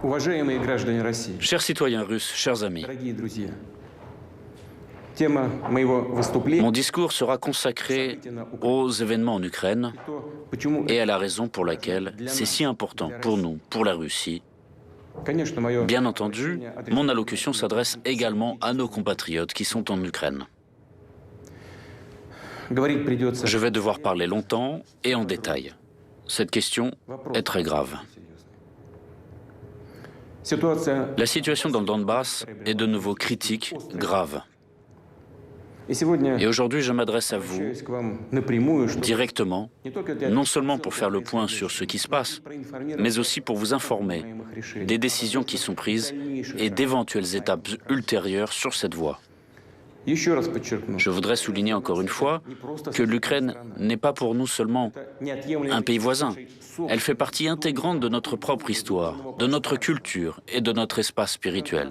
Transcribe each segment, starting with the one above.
Уважаемые граждане России, Chers citoyens russes, chers amis, дорогие друзья, тема моего выступления mon discours sera consacré aux événements en Ukraine и то, почему, et à la raison pour laquelle c'est si important pour nous, pour la Russie. конечно, мое Bien entendu, mon allocution s'adresse également à nos compatriotes qui sont en Ukraine. говорить придется. Je vais devoir parler longtemps et en détail. Cette question est très grave. Ситуация. La situation dans le Donbass est de nouveau critique, grave. И сегодня Et aujourd'hui, je m'adresse à vous обращаюсь к вам напрямую, чтобы directement, не только для non seulement pour faire le point sur ce qui se passe, mais aussi pour vous informer des décisions qui sont prises et d'éventuelles étapes ultérieures sur cette voie. Еще раз подчеркну, Je voudrais souligner encore une fois que l'Ukraine n'est pas pour nous seulement un pays voisin. Elle fait partie intégrante de notre propre histoire, de notre culture et de notre espace spirituel.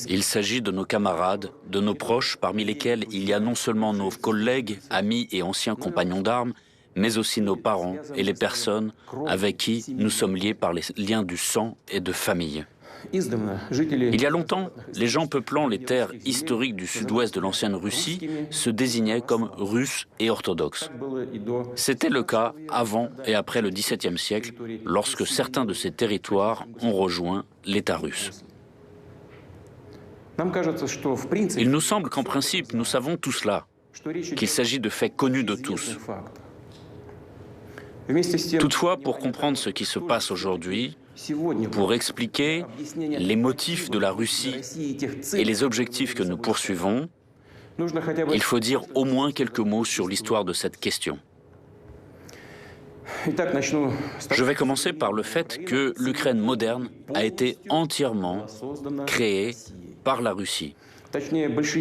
Il s'agit de nos camarades, de nos proches, parmi lesquels il y a non seulement nos collègues, amis et anciens compagnons d'armes, mais aussi nos parents et les personnes avec qui nous sommes liés par les liens du sang et de famille. Il y a longtemps, les gens peuplant les terres historiques du sud-ouest de l'ancienne Russie se désignaient comme Russes et orthodoxes. C'était le cas avant et après le XVIIe siècle, lorsque certains de ces territoires ont rejoint l'État russe. Il nous semble qu'en principe, nous savons tout cela, qu'il s'agit de faits connus de tous. Toutefois, pour comprendre ce qui se passe aujourd'hui, pour expliquer les motifs de la Russie et les objectifs que nous poursuivons, il faut dire au moins quelques mots sur l'histoire de cette question. Je vais commencer par le fait que l'Ukraine moderne a été entièrement créée par la Russie,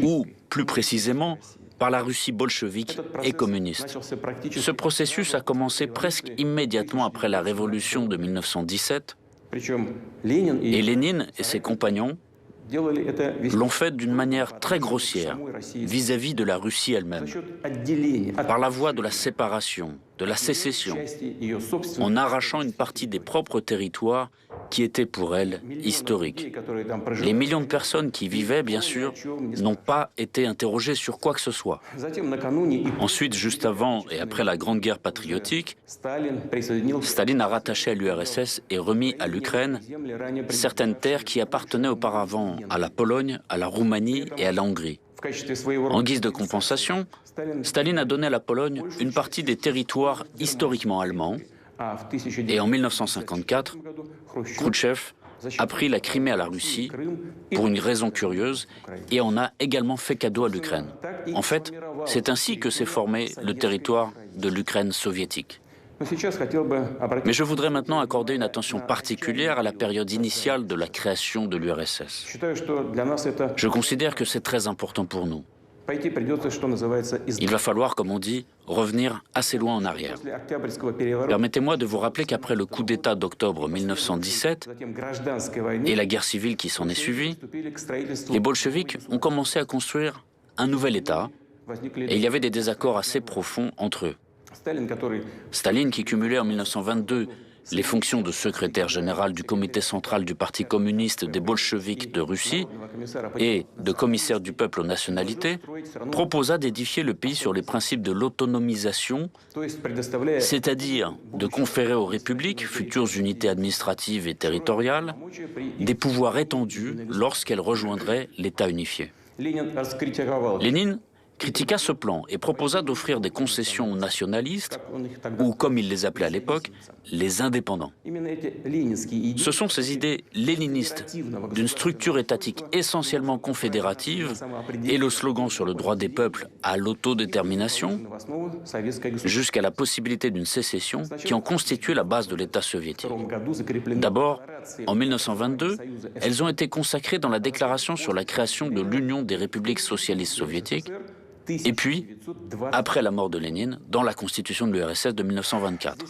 ou plus précisément par la Russie bolchevique et communiste. Ce processus a commencé presque immédiatement après la révolution de 1917, et Lénine et ses compagnons l'ont fait d'une manière très grossière vis-à-vis de la Russie elle-même, par la voie de la séparation, de la sécession, en arrachant une partie des propres territoires qui étaient pour elle historiques. Les millions de personnes qui y vivaient, bien sûr, n'ont pas été interrogées sur quoi que ce soit. Ensuite, juste avant et après la Grande Guerre patriotique, Staline a rattaché à l'URSS et remis à l'Ukraine certaines terres qui appartenaient auparavant à la Pologne, à la Roumanie et à la Hongrie. En guise de compensation, Staline a donné à la Pologne une partie des territoires historiquement allemands, et en 1954, Khrouchtchev a pris la Crimée à la Russie pour une raison curieuse et en a également fait cadeau à l'Ukraine. En fait, c'est ainsi que s'est formé le territoire de l'Ukraine soviétique. Mais je voudrais maintenant accorder une attention particulière à la période initiale de la création de l'URSS. Je considère que c'est très important pour nous. Il va falloir, comme on dit, revenir assez loin en arrière. Permettez-moi de vous rappeler qu'après le coup d'État d'octobre 1917 et la guerre civile qui s'en est suivie, les bolcheviks ont commencé à construire un nouvel État et il y avait des désaccords assez profonds entre eux. Staline, qui cumulait en 1922 les fonctions de secrétaire général du comité central du Parti communiste des bolcheviks de Russie et de commissaire du peuple aux nationalités, proposa d'édifier le pays sur les principes de l'autonomisation, c'est-à-dire de conférer aux républiques, futures unités administratives et territoriales, des pouvoirs étendus lorsqu'elles rejoindraient l'État unifié. Lénine critiqua ce plan et proposa d'offrir des concessions aux nationalistes, ou comme il les appelait à l'époque, les indépendants. Ce sont ces idées léninistes d'une structure étatique essentiellement confédérative et le slogan sur le droit des peuples à l'autodétermination, jusqu'à la possibilité d'une sécession qui ont constitué la base de l'État soviétique. D'abord, en 1922, elles ont été consacrées dans la déclaration sur la création de l'Union des républiques socialistes soviétiques, et puis, après la mort de Lénine, dans la constitution de l'URSS de 1924.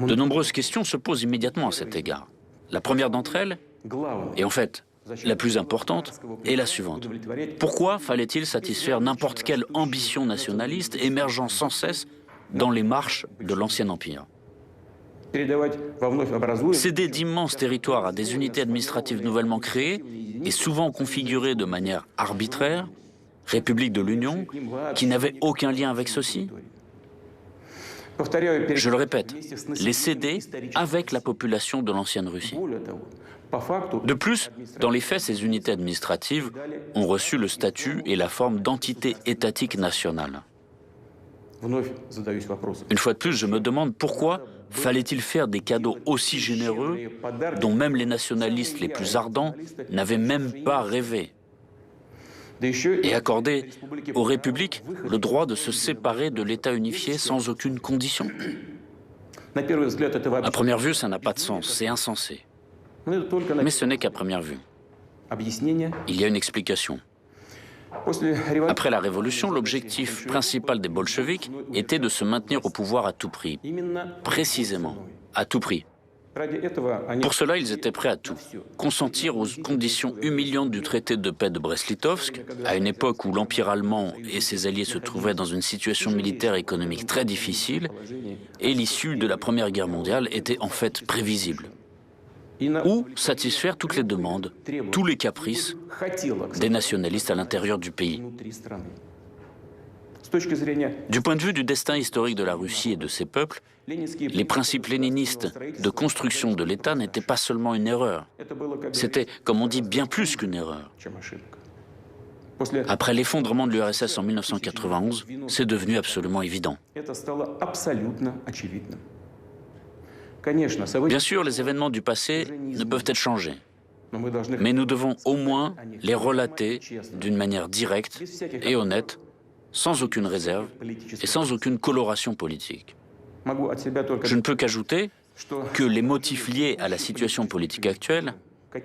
De nombreuses questions se posent immédiatement à cet égard. La première d'entre elles, et en fait la plus importante, est la suivante. Pourquoi fallait-il satisfaire n'importe quelle ambition nationaliste émergeant sans cesse dans les marches de l'ancien empire ? Céder d'immenses territoires à des unités administratives nouvellement créées et souvent configurées de manière arbitraire, République de l'Union, qui n'avaient aucun lien avec ceci. Je le répète, les céder avec la population de l'ancienne Russie. De plus, dans les faits, ces unités administratives ont reçu le statut et la forme d'entité étatique nationale. Une fois de plus, je me demande pourquoi fallait-il faire des cadeaux aussi généreux dont même les nationalistes les plus ardents n'avaient même pas rêvé, et accorder aux républiques le droit de se séparer de l'État unifié sans aucune condition. À première vue, ça n'a pas de sens, c'est insensé. Mais ce n'est qu'à première vue. Il y a une explication. Après la Révolution, l'objectif principal des bolcheviks était de se maintenir au pouvoir à tout prix. Précisément, à tout prix. Pour cela, ils étaient prêts à tout. Consentir aux conditions humiliantes du traité de paix de Brest-Litovsk, à une époque où l'Empire allemand et ses alliés se trouvaient dans une situation militaire et économique très difficile, et l'issue de la Première Guerre mondiale était en fait prévisible. Ou satisfaire toutes les demandes, tous les caprices des nationalistes à l'intérieur du pays. Du point de vue du destin historique de la Russie et de ses peuples, les principes léninistes de construction de l'État n'étaient pas seulement une erreur. C'était, comme on dit, bien plus qu'une erreur. Après l'effondrement de l'URSS en 1991, c'est devenu absolument évident. Bien sûr, les événements du passé ne peuvent être changés, mais nous devons au moins les relater d'une manière directe et honnête, sans aucune réserve et sans aucune coloration politique. Je ne peux qu'ajouter que les motifs liés à la situation politique actuelle,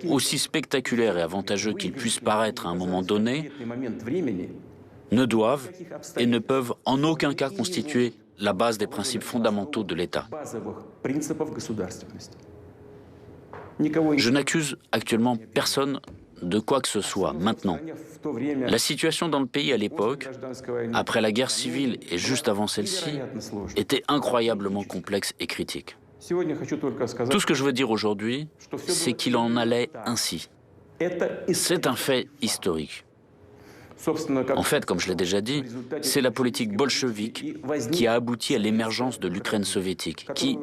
aussi spectaculaires et avantageux qu'ils puissent paraître à un moment donné, ne doivent et ne peuvent en aucun cas constituer la base des principes fondamentaux de l'État. Je n'accuse actuellement personne de quoi que ce soit maintenant. La situation dans le pays à l'époque, après la guerre civile et juste avant celle-ci, était incroyablement complexe et critique. Tout ce que je veux dire aujourd'hui, c'est qu'il en allait ainsi. C'est un fait historique. En fait, comme je l'ai déjà dit, c'est la politique bolchevique qui a abouti à l'émergence de l'Ukraine soviétique, qui,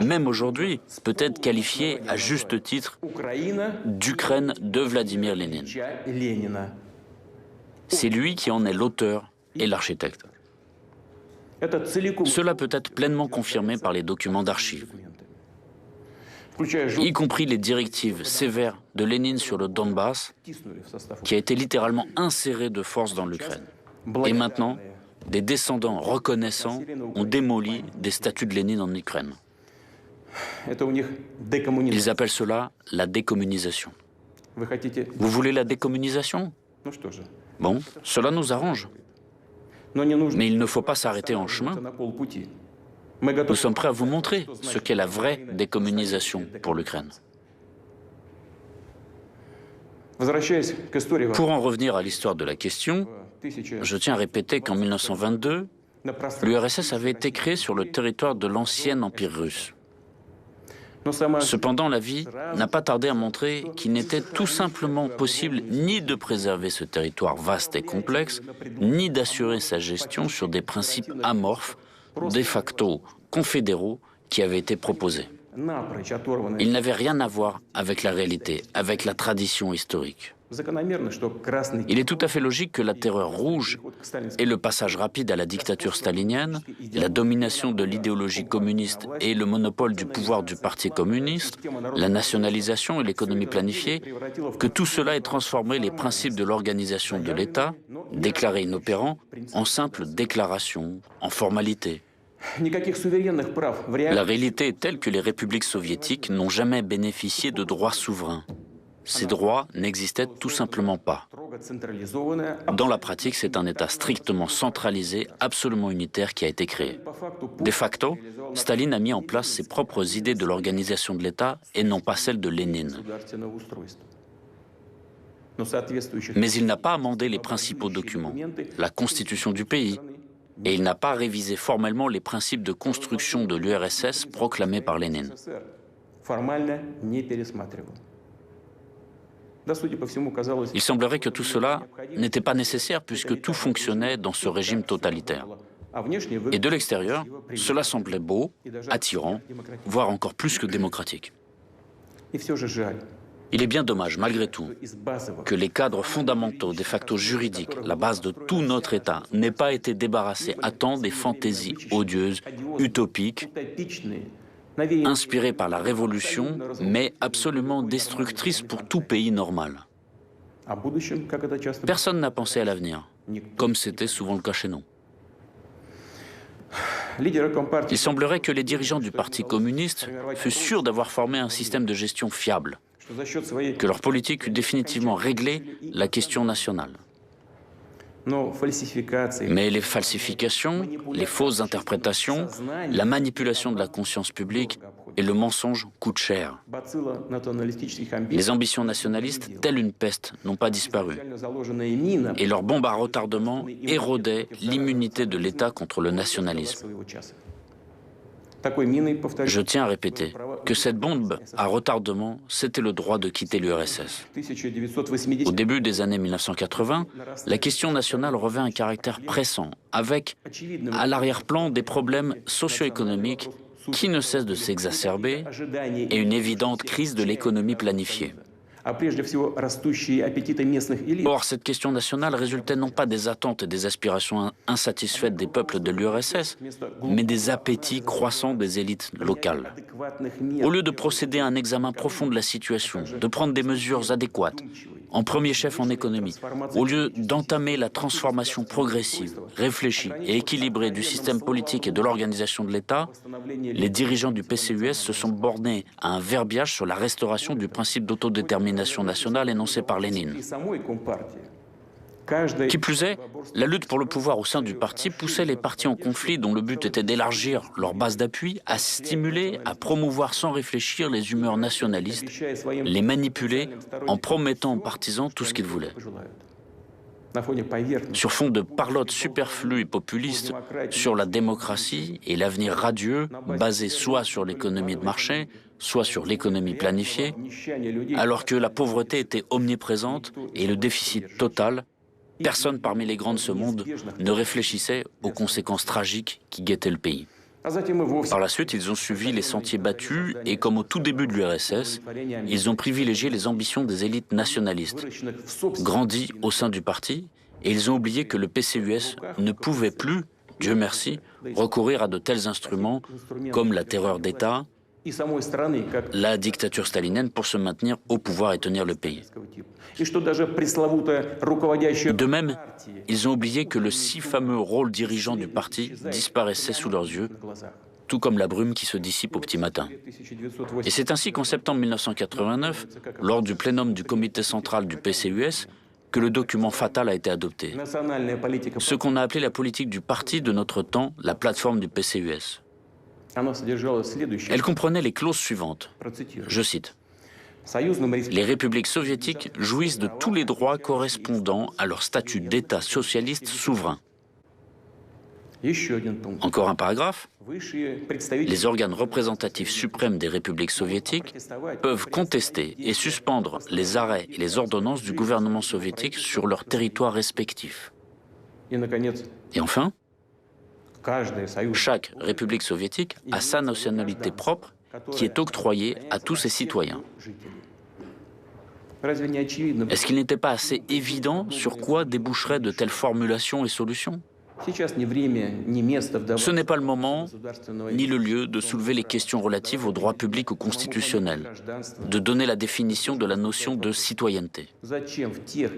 même aujourd'hui, peut être qualifiée à juste titre d'Ukraine de Vladimir Lénine. C'est lui qui en est l'auteur et l'architecte. Cela peut être pleinement confirmé par les documents d'archives, y compris les directives sévères de Lénine sur le Donbass, qui a été littéralement inséré de force dans l'Ukraine. Et maintenant, des descendants reconnaissants ont démoli des statues de Lénine en Ukraine. Ils appellent cela la décommunisation. Vous voulez la décommunisation? Bon, cela nous arrange. Mais il ne faut pas s'arrêter en chemin. Nous sommes prêts à vous montrer ce qu'est la vraie décommunisation pour l'Ukraine. Pour en revenir à l'histoire de la question, je tiens à répéter qu'en 1922, l'URSS avait été créée sur le territoire de l'ancien empire russe. Cependant, la vie n'a pas tardé à montrer qu'il n'était tout simplement possible ni de préserver ce territoire vaste et complexe, ni d'assurer sa gestion sur des principes amorphes, de facto confédéraux, qui avaient été proposés. Ils n'avaient rien à voir avec la réalité, avec la tradition historique. Il est tout à fait logique que la terreur rouge et le passage rapide à la dictature stalinienne, la domination de l'idéologie communiste et le monopole du pouvoir du Parti communiste, la nationalisation et l'économie planifiée, que tout cela ait transformé les principes de l'organisation de l'État, déclarés inopérants, en simples déclarations, en formalités. La réalité est telle que les républiques soviétiques n'ont jamais bénéficié de droits souverains. Ces droits n'existaient tout simplement pas. Dans la pratique, c'est un État strictement centralisé, absolument unitaire qui a été créé. De facto, Staline a mis en place ses propres idées de l'organisation de l'État et non pas celles de Lénine. Mais il n'a pas amendé les principaux documents, la constitution du pays, et il n'a pas révisé formellement les principes de construction de l'URSS proclamés par Lénine. Il semblerait que tout cela n'était pas nécessaire puisque tout fonctionnait dans ce régime totalitaire. Et de l'extérieur, cela semblait beau, attirant, voire encore plus que démocratique. Il est bien dommage, malgré tout, que les cadres fondamentaux, des factos juridiques, la base de tout notre État, n'aient pas été débarrassés à temps des fantaisies odieuses, utopiques, inspirées par la Révolution, mais absolument destructrices pour tout pays normal. Personne n'a pensé à l'avenir, comme c'était souvent le cas chez nous. Il semblerait que les dirigeants du Parti communiste fussent sûrs d'avoir formé un système de gestion fiable, que leur politique eût définitivement réglé la question nationale. Mais les falsifications, les fausses interprétations, la manipulation de la conscience publique et le mensonge coûtent cher. Les ambitions nationalistes, telles une peste, n'ont pas disparu. Et leur bombe à retardement érodait l'immunité de l'État contre le nationalisme. Je tiens à répéter que cette bombe à retardement, c'était le droit de quitter l'URSS. Au début des années 1980, la question nationale revêt un caractère pressant, avec à l'arrière-plan des problèmes socio-économiques qui ne cessent de s'exacerber et une évidente crise de l'économie planifiée. Or, cette question nationale résultait non pas des attentes et des aspirations insatisfaites des peuples de l'URSS, mais des appétits croissants des élites locales. Au lieu de procéder à un examen profond de la situation, de prendre des mesures adéquates, en premier chef en économie, au lieu d'entamer la transformation progressive, réfléchie et équilibrée du système politique et de l'organisation de l'État, les dirigeants du PCUS se sont bornés à un verbiage sur la restauration du principe d'autodétermination nationale énoncé par Lénine. Qui plus est, la lutte pour le pouvoir au sein du parti poussait les partis en conflit dont le but était d'élargir leur base d'appui, à stimuler, à promouvoir sans réfléchir les humeurs nationalistes, les manipuler en promettant aux partisans tout ce qu'ils voulaient. Sur fond de parlotte superflue et populiste sur la démocratie et l'avenir radieux, basé soit sur l'économie de marché, soit sur l'économie planifiée, alors que la pauvreté était omniprésente et le déficit total, personne parmi les grands de ce monde ne réfléchissait aux conséquences tragiques qui guettaient le pays. Par la suite, ils ont suivi les sentiers battus et, comme au tout début de l'URSS, ils ont privilégié les ambitions des élites nationalistes, grandies au sein du parti, et ils ont oublié que le PCUS ne pouvait plus, Dieu merci, recourir à de tels instruments comme la terreur d'État, la dictature stalinienne pour se maintenir au pouvoir et tenir le pays. De même, ils ont oublié que le si fameux rôle dirigeant du parti disparaissait sous leurs yeux, tout comme la brume qui se dissipe au petit matin. Et c'est ainsi qu'en septembre 1989, lors du plénum du comité central du PCUS, que le document fatal a été adopté. Ce qu'on a appelé la politique du parti de notre temps, la plateforme du PCUS. Elle comprenait les clauses suivantes. Je cite. Les républiques soviétiques jouissent de tous les droits correspondant à leur statut d'État socialiste souverain. Encore un paragraphe. Les organes représentatifs suprêmes des républiques soviétiques peuvent contester et suspendre les arrêts et les ordonnances du gouvernement soviétique sur leur territoire respectif. Et enfin, chaque république soviétique a sa nationalité propre qui est octroyée à tous ses citoyens. Est-ce qu'il n'était pas assez évident sur quoi déboucheraient de telles formulations et solutions ? Ce n'est pas le moment ni le lieu de soulever les questions relatives aux droits publics ou constitutionnels, de donner la définition de la notion de citoyenneté.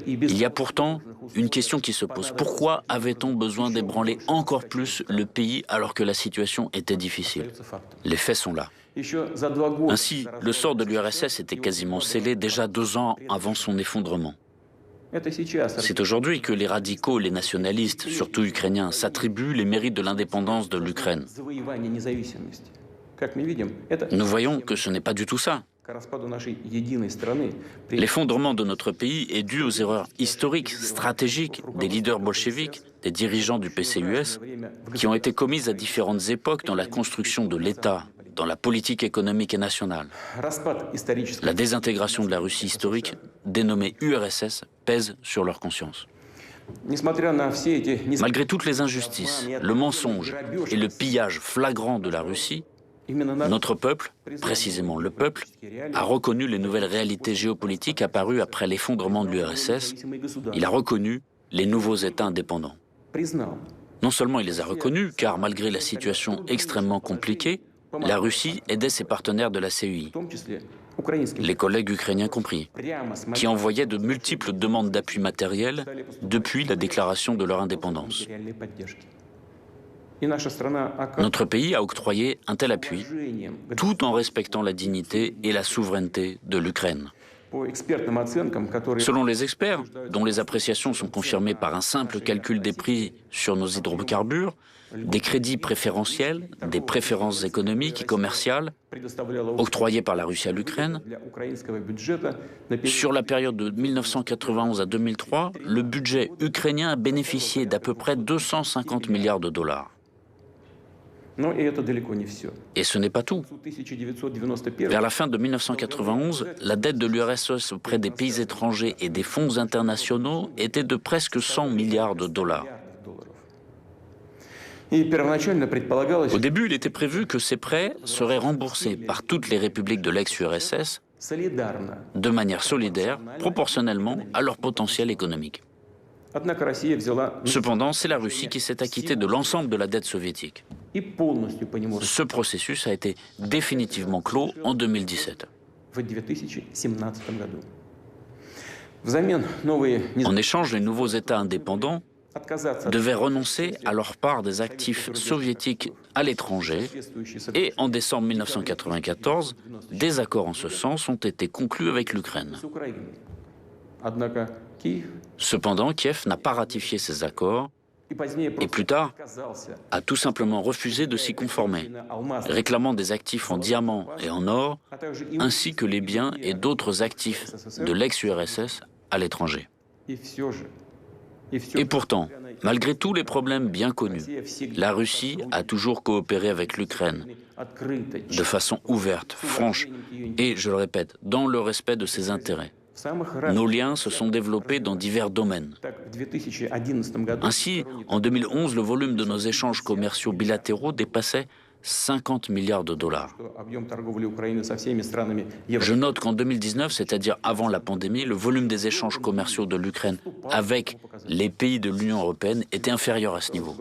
Il y a pourtant une question qui se pose. Pourquoi avait-on besoin d'ébranler encore plus le pays alors que la situation était difficile ? Les faits sont là. Ainsi, le sort de l'URSS était quasiment scellé déjà 2 ans avant son effondrement. C'est aujourd'hui que les radicaux et les nationalistes, surtout ukrainiens, s'attribuent les mérites de l'indépendance de l'Ukraine. Nous voyons que ce n'est pas du tout ça. L'effondrement de notre pays est dû aux erreurs historiques, stratégiques des leaders bolcheviques, des dirigeants du PCUS, qui ont été commises à différentes époques dans la construction de l'État, dans la politique économique et nationale. La désintégration de la Russie historique, dénommée URSS, pèse sur leur conscience. Malgré toutes les injustices, le mensonge et le pillage flagrant de la Russie, notre peuple, précisément le peuple, a reconnu les nouvelles réalités géopolitiques apparues après l'effondrement de l'URSS. Il a reconnu les nouveaux États indépendants. Non seulement il les a reconnus, car malgré la situation extrêmement compliquée, la Russie aidait ses partenaires de la CEI, les collègues ukrainiens compris, qui envoyaient de multiples demandes d'appui matériel depuis la déclaration de leur indépendance. Notre pays a octroyé un tel appui, tout en respectant la dignité et la souveraineté de l'Ukraine. Selon les experts, dont les appréciations sont confirmées par un simple calcul des prix sur nos hydrocarbures, des crédits préférentiels, des préférences économiques et commerciales octroyées par la Russie à l'Ukraine, sur la période de 1991 à 2003, le budget ukrainien a bénéficié d'à peu près 250 milliards de dollars. Et ce n'est pas tout. Vers la fin de 1991, la dette de l'URSS auprès des pays étrangers et des fonds internationaux était de presque 100 milliards de dollars. Au début, il était prévu que ces prêts seraient remboursés par toutes les républiques de l'ex-URSS de manière solidaire, proportionnellement à leur potentiel économique. Cependant, c'est la Russie qui s'est acquittée de l'ensemble de la dette soviétique. Ce processus a été définitivement clos en 2017. En échange, les nouveaux États indépendants devaient renoncer à leur part des actifs soviétiques à l'étranger et en décembre 1994, des accords en ce sens ont été conclus avec l'Ukraine. Cependant, Kiev n'a pas ratifié ces accords et plus tard a tout simplement refusé de s'y conformer, réclamant des actifs en diamants et en or, ainsi que les biens et d'autres actifs de l'ex-URSS à l'étranger. Et pourtant, malgré tous les problèmes bien connus, la Russie a toujours coopéré avec l'Ukraine de façon ouverte, franche et, je le répète, dans le respect de ses intérêts. Nos liens se sont développés dans divers domaines. Ainsi, en 2011, le volume de nos échanges commerciaux bilatéraux dépassait 50 milliards de dollars. Je note qu'en 2019, c'est-à-dire avant la pandémie, le volume des échanges commerciaux de l'Ukraine avec les pays de l'Union européenne était inférieur à ce niveau.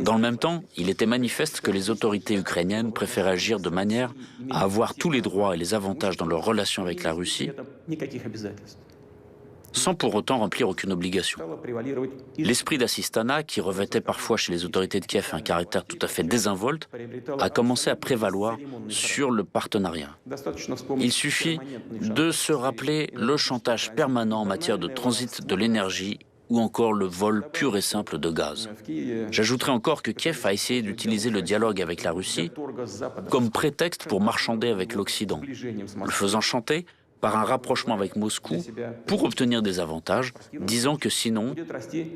Dans le même temps, il était manifeste que les autorités ukrainiennes préféraient agir de manière à avoir tous les droits et les avantages dans leurs relations avec la Russie, sans pour autant remplir aucune obligation. L'esprit d'assistanat, qui revêtait parfois chez les autorités de Kiev un caractère tout à fait désinvolte, a commencé à prévaloir sur le partenariat. Il suffit de se rappeler le chantage permanent en matière de transit de l'énergie ou encore le vol pur et simple de gaz. J'ajouterai encore que Kiev a essayé d'utiliser le dialogue avec la Russie comme prétexte pour marchander avec l'Occident, le faisant chanter par un rapprochement avec Moscou pour obtenir des avantages, disant que sinon,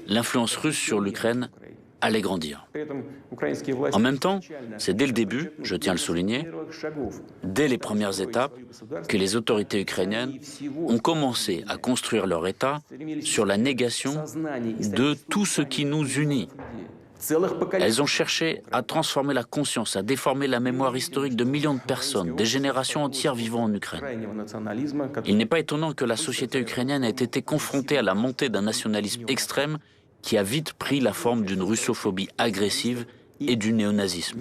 l'influence russe sur l'Ukraine allait grandir. En même temps, c'est dès le début, je tiens à le souligner, dès les premières étapes, que les autorités ukrainiennes ont commencé à construire leur État sur la négation de tout ce qui nous unit. Elles ont cherché à transformer la conscience, à déformer la mémoire historique de millions de personnes, des générations entières vivant en Ukraine. Il n'est pas étonnant que la société ukrainienne ait été confrontée à la montée d'un nationalisme extrême qui a vite pris la forme d'une russophobie agressive et du néonazisme.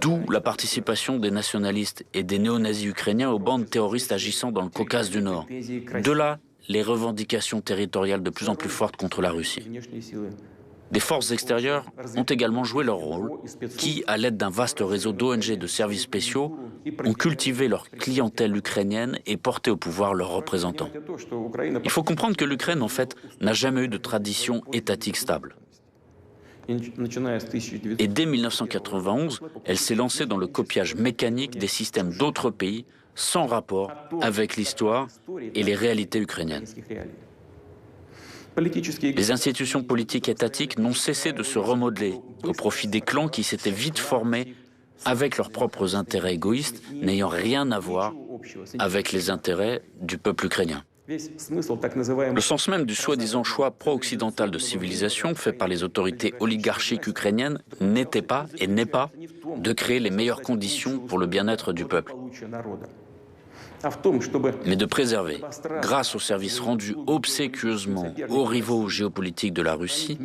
D'où la participation des nationalistes et des néonazis ukrainiens aux bandes terroristes agissant dans le Caucase du Nord. De là, les revendications territoriales de plus en plus fortes contre la Russie. Des forces extérieures ont également joué leur rôle, qui, à l'aide d'un vaste réseau d'ONG de services spéciaux, ont cultivé leur clientèle ukrainienne et porté au pouvoir leurs représentants. Il faut comprendre que l'Ukraine, en fait, n'a jamais eu de tradition étatique stable. Et dès 1991, elle s'est lancée dans le copiage mécanique des systèmes d'autres pays, sans rapport avec l'histoire et les réalités ukrainiennes. Les institutions politiques étatiques n'ont cessé de se remodeler au profit des clans qui s'étaient vite formés avec leurs propres intérêts égoïstes, n'ayant rien à voir avec les intérêts du peuple ukrainien. Le sens même du soi-disant choix pro-occidental de civilisation fait par les autorités oligarchiques ukrainiennes n'était pas et n'est pas de créer les meilleures conditions pour le bien-être du peuple, mais de préserver, grâce aux services rendus obséquieusement aux rivaux géopolitiques de la Russie,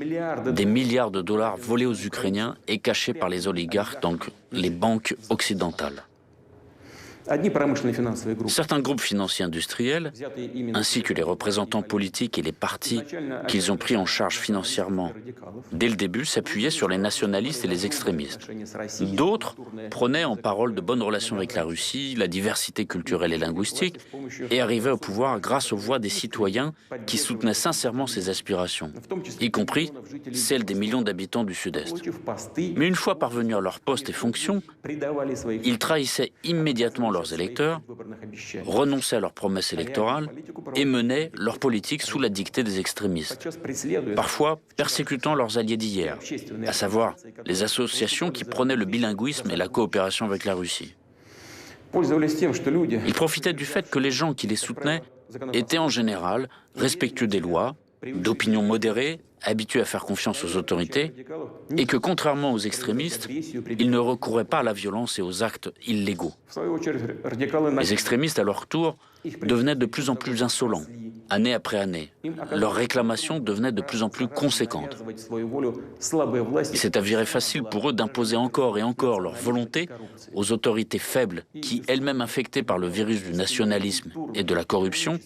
des milliards de dollars volés aux Ukrainiens et cachés par les oligarques dans les banques occidentales. Certains groupes financiers industriels, ainsi que les représentants politiques et les partis qu'ils ont pris en charge financièrement dès le début, s'appuyaient sur les nationalistes et les extrémistes. D'autres prenaient en parole de bonnes relations avec la Russie, la diversité culturelle et linguistique, et arrivaient au pouvoir grâce aux voix des citoyens qui soutenaient sincèrement ces aspirations, y compris celles des millions d'habitants du Sud-Est. Mais une fois parvenus à leur poste et fonctions, ils trahissaient immédiatement leurs électeurs, renonçaient à leurs promesses électorales et menaient leur politique sous la dictée des extrémistes, parfois persécutant leurs alliés d'hier, à savoir les associations qui prônaient le bilinguisme et la coopération avec la Russie. Ils profitaient du fait que les gens qui les soutenaient étaient en général respectueux des lois, d'opinion modérée, habitués à faire confiance aux autorités, et que, contrairement aux extrémistes, ils ne recouraient pas à la violence et aux actes illégaux. Les extrémistes, à leur tour, devenaient de plus en plus insolents, année après année. Leurs réclamations devenaient de plus en plus conséquentes. Il s'est avéré facile pour eux d'imposer encore et encore leur volonté aux autorités faibles qui, elles-mêmes infectées par le virus du nationalisme et de la corruption,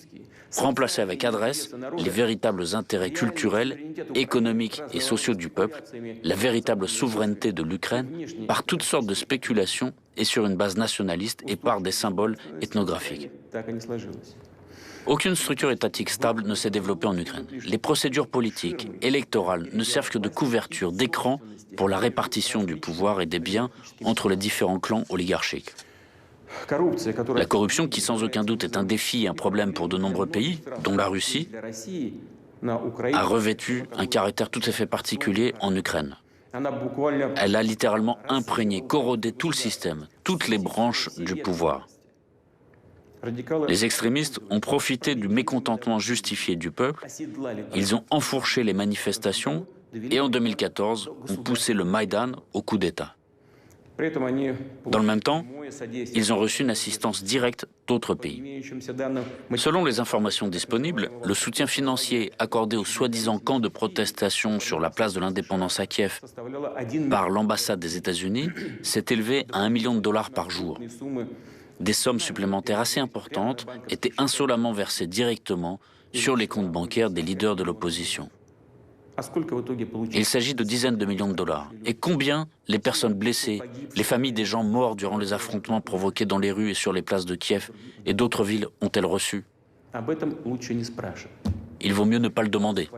remplacer avec adresse les véritables intérêts culturels, économiques et sociaux du peuple, la véritable souveraineté de l'Ukraine, par toutes sortes de spéculations et sur une base nationaliste et par des symboles ethnographiques. Aucune structure étatique stable ne s'est développée en Ukraine. Les procédures politiques, électorales, ne servent que de couverture, d'écran pour la répartition du pouvoir et des biens entre les différents clans oligarchiques. La corruption, qui sans aucun doute est un défi et un problème pour de nombreux pays, dont la Russie, a revêtu un caractère tout à fait particulier en Ukraine. Elle a littéralement imprégné, corrodé tout le système, toutes les branches du pouvoir. Les extrémistes ont profité du mécontentement justifié du peuple, ils ont enfourché les manifestations et en 2014 ont poussé le Maïdan au coup d'État. Dans le même temps, ils ont reçu une assistance directe d'autres pays. Selon les informations disponibles, le soutien financier accordé aux soi-disant camps de protestation sur la place de l'indépendance à Kiev par l'ambassade des États-Unis s'est élevé à $1 million par jour. Des sommes supplémentaires assez importantes étaient insolemment versées directement sur les comptes bancaires des leaders de l'opposition. Il s'agit de dizaines de millions de dollars. Et combien les personnes blessées, les familles des gens morts durant les affrontements provoqués dans les rues et sur les places de Kiev et d'autres villes ont-elles reçu? Il vaut mieux ne pas le demander.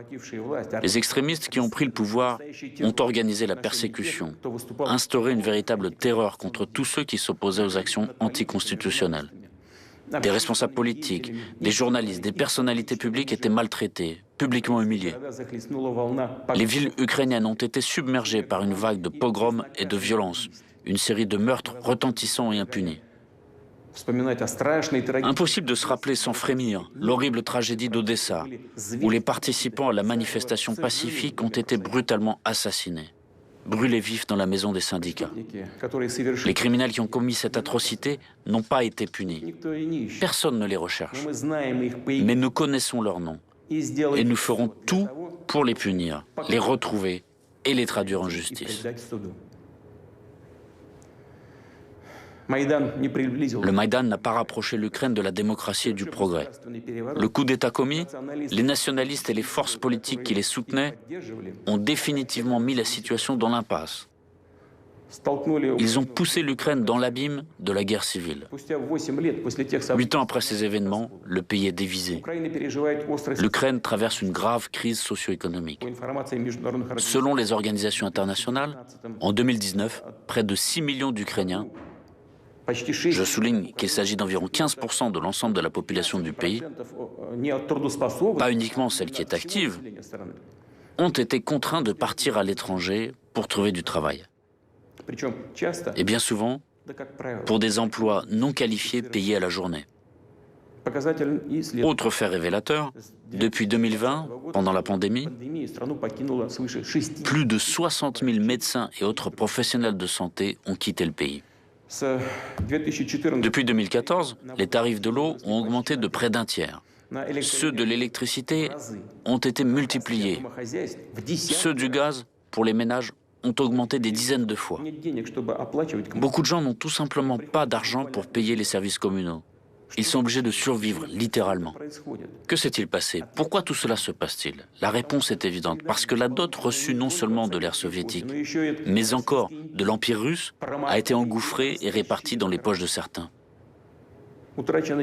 Les extrémistes qui ont pris le pouvoir ont organisé la persécution, instauré une véritable terreur contre tous ceux qui s'opposaient aux actions anticonstitutionnelles. Des responsables politiques, des journalistes, des personnalités publiques étaient maltraités, publiquement humiliés. Les villes ukrainiennes ont été submergées par une vague de pogroms et de violences, une série de meurtres retentissants et impunis. Impossible de se rappeler sans frémir l'horrible tragédie d'Odessa, où les participants à la manifestation pacifique ont été brutalement assassinés, brûlés vifs dans la maison des syndicats. Les criminels qui ont commis cette atrocité n'ont pas été punis. Personne ne les recherche. Mais nous connaissons leurs noms et nous ferons tout pour les punir, les retrouver et les traduire en justice. Le Maïdan n'a pas rapproché l'Ukraine de la démocratie et du progrès. Le coup d'État commis, les nationalistes et les forces politiques qui les soutenaient ont définitivement mis la situation dans l'impasse. Ils ont poussé l'Ukraine dans l'abîme de la guerre civile. 8 ans après ces événements, le pays est divisé. L'Ukraine traverse une grave crise socio-économique. Selon les organisations internationales, en 2019, près de 6 millions d'Ukrainiens Je souligne qu'il s'agit d'environ 15% de l'ensemble de la population du pays, pas uniquement celle qui est active, ont été contraints de partir à l'étranger pour trouver du travail. Et bien souvent, pour des emplois non qualifiés payés à la journée. Autre fait révélateur, depuis 2020, pendant la pandémie, plus de 60 000 médecins et autres professionnels de santé ont quitté le pays. Depuis 2014, les tarifs de l'eau ont augmenté de près d'un tiers. Ceux de l'électricité ont été multipliés. Ceux du gaz, pour les ménages, ont augmenté des dizaines de fois. Beaucoup de gens n'ont tout simplement pas d'argent pour payer les services communaux. Ils sont obligés de survivre, littéralement. Que s'est-il passé? Pourquoi tout cela se passe-t-il? La réponse est évidente, parce que la dot reçue non seulement de l'ère soviétique, mais encore de l'Empire russe, a été engouffrée et répartie dans les poches de certains.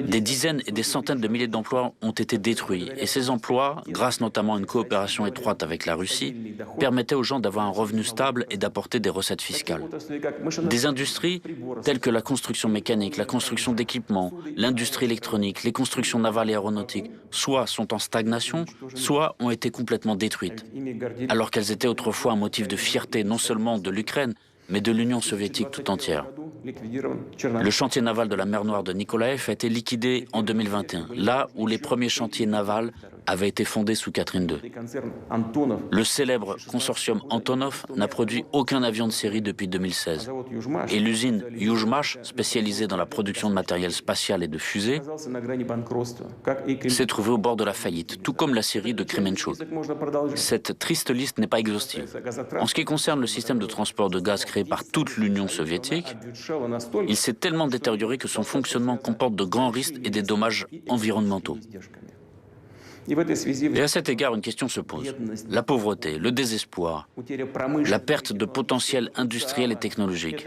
Des dizaines et des centaines de milliers d'emplois ont été détruits, et ces emplois, grâce notamment à une coopération étroite avec la Russie, permettaient aux gens d'avoir un revenu stable et d'apporter des recettes fiscales. Des industries telles que la construction mécanique, la construction d'équipements, l'industrie électronique, les constructions navales et aéronautiques, soit sont en stagnation, soit ont été complètement détruites, alors qu'elles étaient autrefois un motif de fierté non seulement de l'Ukraine, mais de l'Union soviétique tout entière. Le chantier naval de la mer Noire de Nikolaev a été liquidé en 2021, là où les premiers chantiers navals avaient été fondés sous Catherine II. Le célèbre consortium Antonov n'a produit aucun avion de série depuis 2016. Et l'usine Yuzhmash, spécialisée dans la production de matériel spatial et de fusées, s'est trouvée au bord de la faillite, tout comme la série de Kremenchuk. Cette triste liste n'est pas exhaustive. En ce qui concerne le système de transport de gaz créé par toute l'Union soviétique, il s'est tellement détérioré que son fonctionnement comporte de grands risques et des dommages environnementaux. Et à cet égard, une question se pose. La pauvreté, le désespoir, la perte de potentiel industriel et technologique.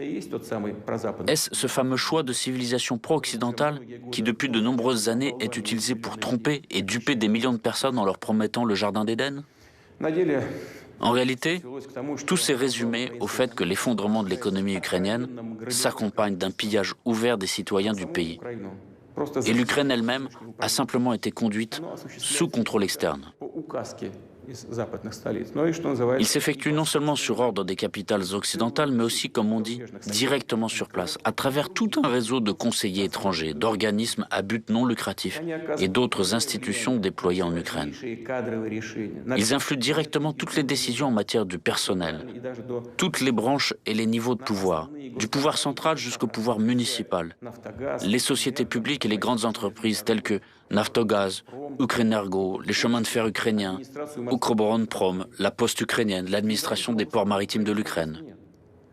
Est-ce ce fameux choix de civilisation pro-occidentale qui, depuis de nombreuses années, est utilisé pour tromper et duper des millions de personnes en leur promettant le jardin d'Éden? En réalité, tout s'est résumé au fait que l'effondrement de l'économie ukrainienne s'accompagne d'un pillage ouvert des citoyens du pays. Et l'Ukraine elle-même a simplement été conduite sous contrôle externe. Il s'effectue non seulement sur ordre des capitales occidentales, mais aussi, comme on dit, directement sur place, à travers tout un réseau de conseillers étrangers, d'organismes à but non lucratif et d'autres institutions déployées en Ukraine. Ils influent directement toutes les décisions en matière du personnel, toutes les branches et les niveaux de pouvoir, du pouvoir central jusqu'au pouvoir municipal, les sociétés publiques et les grandes entreprises telles que Naftogaz, Ukrenergo, les chemins de fer ukrainiens, Ukroboronprom, la poste ukrainienne, l'administration des ports maritimes de l'Ukraine.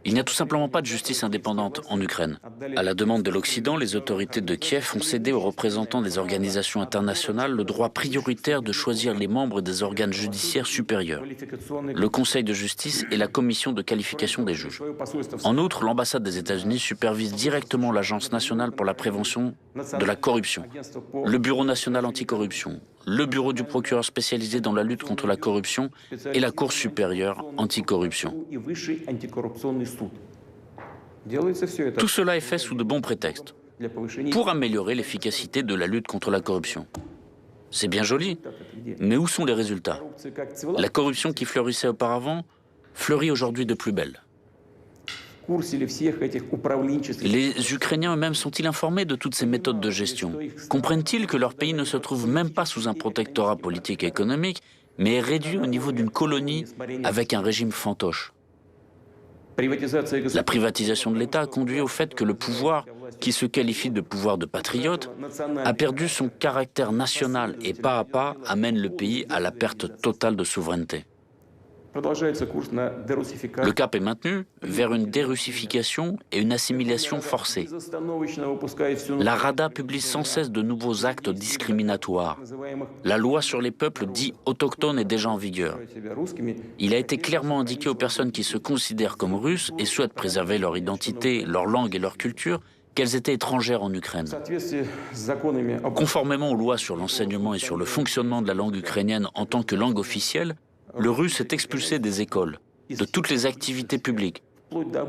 Il n'y a tout simplement pas de justice indépendante en Ukraine. À la demande de l'Occident, les autorités de Kiev ont cédé aux représentants des organisations internationales le droit prioritaire de choisir les membres des organes judiciaires supérieurs, le Conseil de justice et la Commission de qualification des juges. En outre, l'ambassade des États-Unis supervise directement l'Agence nationale pour la prévention de la corruption, le Bureau national anticorruption, le Bureau du procureur spécialisé dans la lutte contre la corruption et la Cour supérieure anticorruption. Tout cela est fait sous de bons prétextes, pour améliorer l'efficacité de la lutte contre la corruption. C'est bien joli, mais où sont les résultats? La corruption qui fleurissait auparavant fleurit aujourd'hui de plus belle. Les Ukrainiens eux-mêmes sont-ils informés de toutes ces méthodes de gestion? Comprennent-ils que leur pays ne se trouve même pas sous un protectorat politique et économique, mais est réduit au niveau d'une colonie avec un régime fantoche? La privatisation de l'État a conduit au fait que le pouvoir, qui se qualifie de pouvoir de patriote, a perdu son caractère national et pas à pas amène le pays à la perte totale de souveraineté. Le cap est maintenu vers une dérussification et une assimilation forcée. La Rada publie sans cesse de nouveaux actes discriminatoires. La loi sur les peuples dits autochtones est déjà en vigueur. Il a été clairement indiqué aux personnes qui se considèrent comme russes et souhaitent préserver leur identité, leur langue et leur culture qu'elles étaient étrangères en Ukraine. Conformément aux lois sur l'enseignement et sur le fonctionnement de la langue ukrainienne en tant que langue officielle, le russe est expulsé des écoles, de toutes les activités publiques,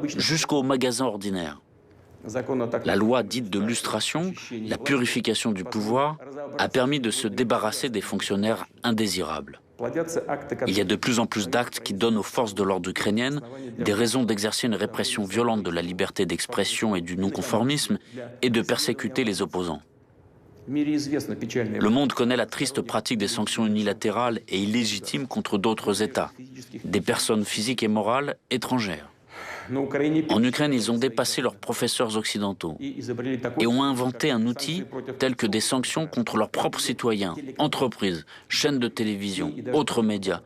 jusqu'aux magasins ordinaires. La loi dite de lustration, la purification du pouvoir, a permis de se débarrasser des fonctionnaires indésirables. Il y a de plus en plus d'actes qui donnent aux forces de l'ordre ukrainiennes des raisons d'exercer une répression violente de la liberté d'expression et du non-conformisme et de persécuter les opposants. Le monde connaît la triste pratique des sanctions unilatérales et illégitimes contre d'autres États, des personnes physiques et morales étrangères. En Ukraine, ils ont dépassé leurs professeurs occidentaux et ont inventé un outil tel que des sanctions contre leurs propres citoyens, entreprises, chaînes de télévision, autres médias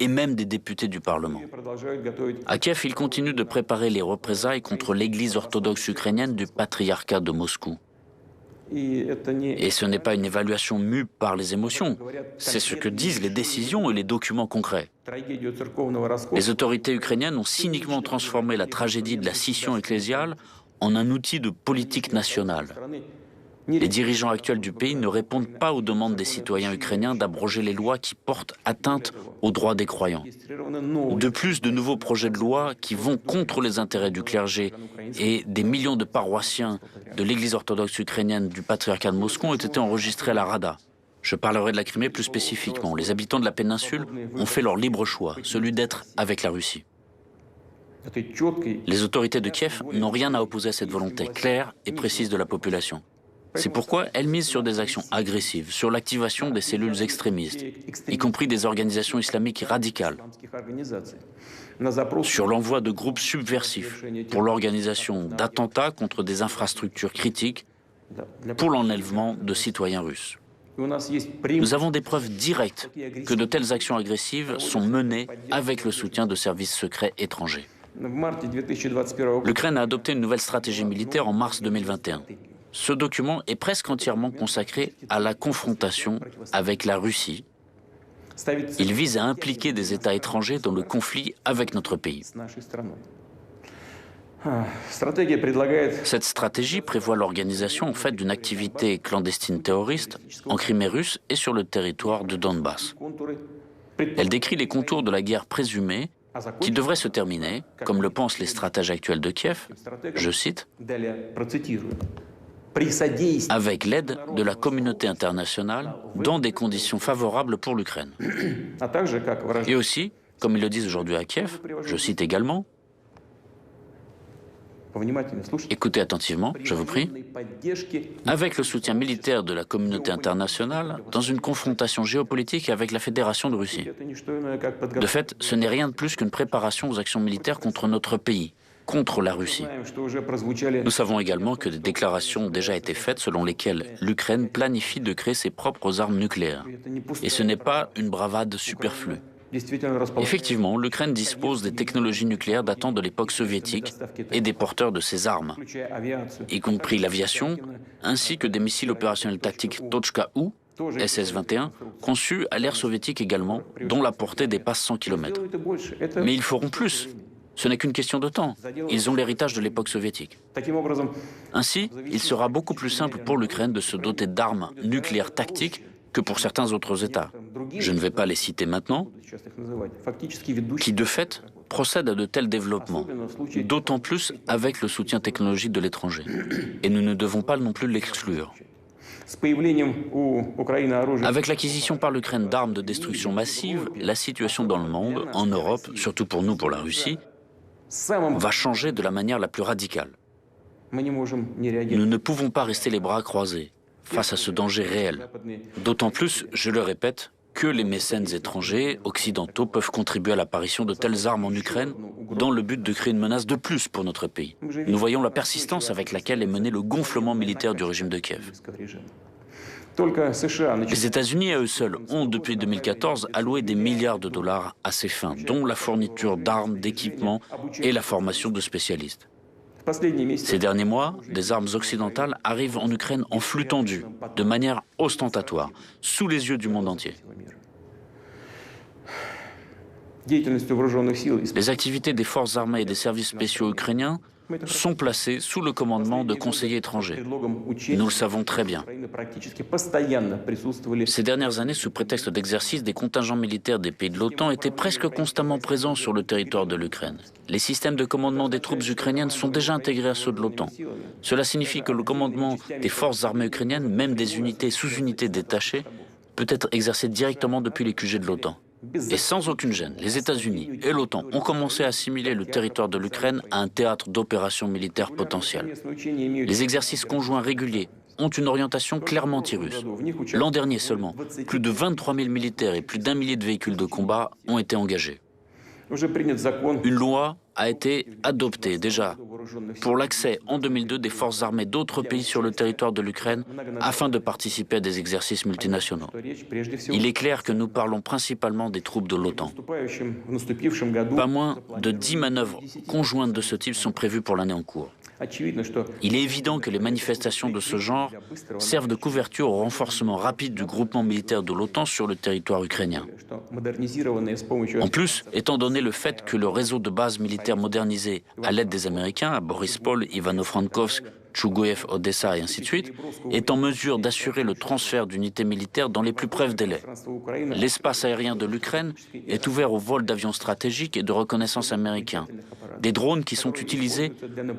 et même des députés du Parlement. À Kiev, ils continuent de préparer les représailles contre l'Église orthodoxe ukrainienne du patriarcat de Moscou. Et ce n'est pas une évaluation mue par les émotions, c'est ce que disent les décisions et les documents concrets. Les autorités ukrainiennes ont cyniquement transformé la tragédie de la scission ecclésiale en un outil de politique nationale. Les dirigeants actuels du pays ne répondent pas aux demandes des citoyens ukrainiens d'abroger les lois qui portent atteinte aux droits des croyants. De plus, de nouveaux projets de loi qui vont contre les intérêts du clergé et des millions de paroissiens de l'Église orthodoxe ukrainienne du patriarcat de Moscou ont été enregistrés à la Rada. Je parlerai de la Crimée plus spécifiquement. Les habitants de la péninsule ont fait leur libre choix, celui d'être avec la Russie. Les autorités de Kiev n'ont rien à opposer à cette volonté claire et précise de la population. C'est pourquoi elles misent sur des actions agressives, sur l'activation des cellules extrémistes, y compris des organisations islamiques radicales, sur l'envoi de groupes subversifs pour l'organisation d'attentats contre des infrastructures critiques, pour l'enlèvement de citoyens russes. Nous avons des preuves directes que de telles actions agressives sont menées avec le soutien de services secrets étrangers. L'Ukraine a adopté une nouvelle stratégie militaire en mars 2021. Ce document est presque entièrement consacré à la confrontation avec la Russie. Il vise à impliquer des États étrangers dans le conflit avec notre pays. Cette stratégie prévoit l'organisation en fait d'une activité clandestine terroriste en Crimée russe et sur le territoire de Donbass. Elle décrit les contours de la guerre présumée qui devrait se terminer, comme le pensent les stratèges actuels de Kiev, je cite, avec l'aide de la communauté internationale dans des conditions favorables pour l'Ukraine. Et aussi, comme ils le disent aujourd'hui à Kiev, je cite également, écoutez attentivement, je vous prie, avec le soutien militaire de la communauté internationale dans une confrontation géopolitique avec la Fédération de Russie. De fait, ce n'est rien de plus qu'une préparation aux actions militaires contre notre pays, contre la Russie. Nous savons également que des déclarations ont déjà été faites selon lesquelles l'Ukraine planifie de créer ses propres armes nucléaires. Et ce n'est pas une bravade superflue. Effectivement, l'Ukraine dispose des technologies nucléaires datant de l'époque soviétique et des porteurs de ces armes, y compris l'aviation, ainsi que des missiles opérationnels tactiques Tochka-U, SS-21, conçus à l'ère soviétique également, dont la portée dépasse 100 km. Mais ils feront plus. Ce n'est qu'une question de temps. Ils ont l'héritage de l'époque soviétique. Ainsi, il sera beaucoup plus simple pour l'Ukraine de se doter d'armes nucléaires tactiques que pour certains autres États. Je ne vais pas les citer maintenant, qui de fait procèdent à de tels développements, d'autant plus avec le soutien technologique de l'étranger. Et nous ne devons pas non plus l'exclure. Avec l'acquisition par l'Ukraine d'armes de destruction massive, la situation dans le monde, en Europe, surtout pour nous, pour la Russie, va changer de la manière la plus radicale. Nous ne pouvons pas rester les bras croisés face à ce danger réel. D'autant plus, je le répète, que les mécènes étrangers, occidentaux, peuvent contribuer à l'apparition de telles armes en Ukraine dans le but de créer une menace de plus pour notre pays. Nous voyons la persistance avec laquelle est mené le gonflement militaire du régime de Kiev. Les États-Unis à eux seuls ont, depuis 2014, alloué des milliards de dollars à ces fins, dont la fourniture d'armes, d'équipements et la formation de spécialistes. Ces derniers mois, des armes occidentales arrivent en Ukraine en flux tendu, de manière ostentatoire, sous les yeux du monde entier. Les activités des forces armées et des services spéciaux ukrainiens sont placés sous le commandement de conseillers étrangers. Nous le savons très bien. Ces dernières années, sous prétexte d'exercice, des contingents militaires des pays de l'OTAN étaient presque constamment présents sur le territoire de l'Ukraine. Les systèmes de commandement des troupes ukrainiennes sont déjà intégrés à ceux de l'OTAN. Cela signifie que le commandement des forces armées ukrainiennes, même des unités et sous-unités détachées, peut être exercé directement depuis les QG de l'OTAN. Et sans aucune gêne, les États-Unis et l'OTAN ont commencé à assimiler le territoire de l'Ukraine à un théâtre d'opérations militaires potentielles. Les exercices conjoints réguliers ont une orientation clairement anti-russe. L'an dernier seulement, plus de 23 000 militaires et plus d'1 millier de véhicules de combat ont été engagés. Une loi a été adoptée déjà pour l'accès en 2002 des forces armées d'autres pays sur le territoire de l'Ukraine afin de participer à des exercices multinationaux. Il est clair que nous parlons principalement des troupes de l'OTAN. Pas moins de 10 manœuvres conjointes de ce type sont prévues pour l'année en cours. Il est évident que les manifestations de ce genre servent de couverture au renforcement rapide du groupement militaire de l'OTAN sur le territoire ukrainien. En plus, étant donné le fait que le réseau de bases militaires modernisé à l'aide des Américains, à Borispol, Ivano-Frankovsk, Tchougoïev, Odessa et ainsi de suite, est en mesure d'assurer le transfert d'unités militaires dans les plus brefs délais. L'espace aérien de l'Ukraine est ouvert au vol d'avions stratégiques et de reconnaissance américains, des drones qui sont utilisés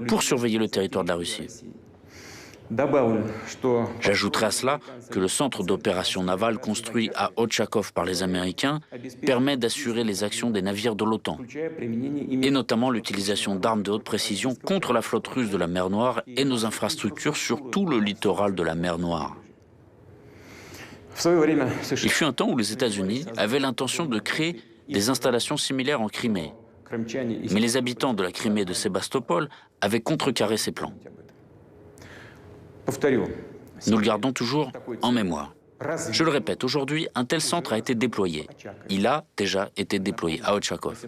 pour surveiller le territoire de la Russie. J'ajouterai à cela que le centre d'opération navale construit à Ochakov par les Américains permet d'assurer les actions des navires de l'OTAN, et notamment l'utilisation d'armes de haute précision contre la flotte russe de la mer Noire et nos infrastructures sur tout le littoral de la mer Noire. Il fut un temps où les États-Unis avaient l'intention de créer des installations similaires en Crimée, mais les habitants de la Crimée et de Sébastopol avaient contrecarré ces plans. Nous le gardons toujours en mémoire. Je le répète, aujourd'hui, un tel centre a été déployé. Il a déjà été déployé à Ochakov.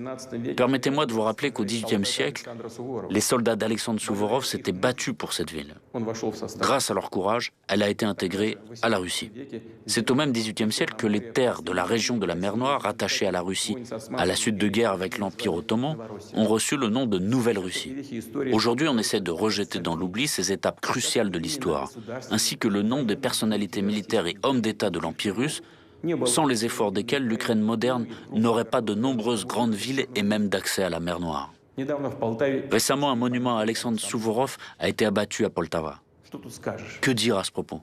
Permettez-moi de vous rappeler qu'au XVIIIe siècle, les soldats d'Alexandre Souvorov s'étaient battus pour cette ville. Grâce à leur courage, elle a été intégrée à la Russie. C'est au même XVIIIe siècle que les terres de la région de la mer Noire, rattachées à la Russie à la suite de guerre avec l'Empire ottoman, ont reçu le nom de Nouvelle-Russie. Aujourd'hui, on essaie de rejeter dans l'oubli ces étapes cruciales de l'histoire, ainsi que le nom des personnalités militaires et hommes d'État de l'Empire russe, sans les efforts desquels l'Ukraine moderne n'aurait pas de nombreuses grandes villes et même d'accès à la mer Noire. Récemment, un monument à Alexandre Souvorov a été abattu à Poltava. Que dire à ce propos?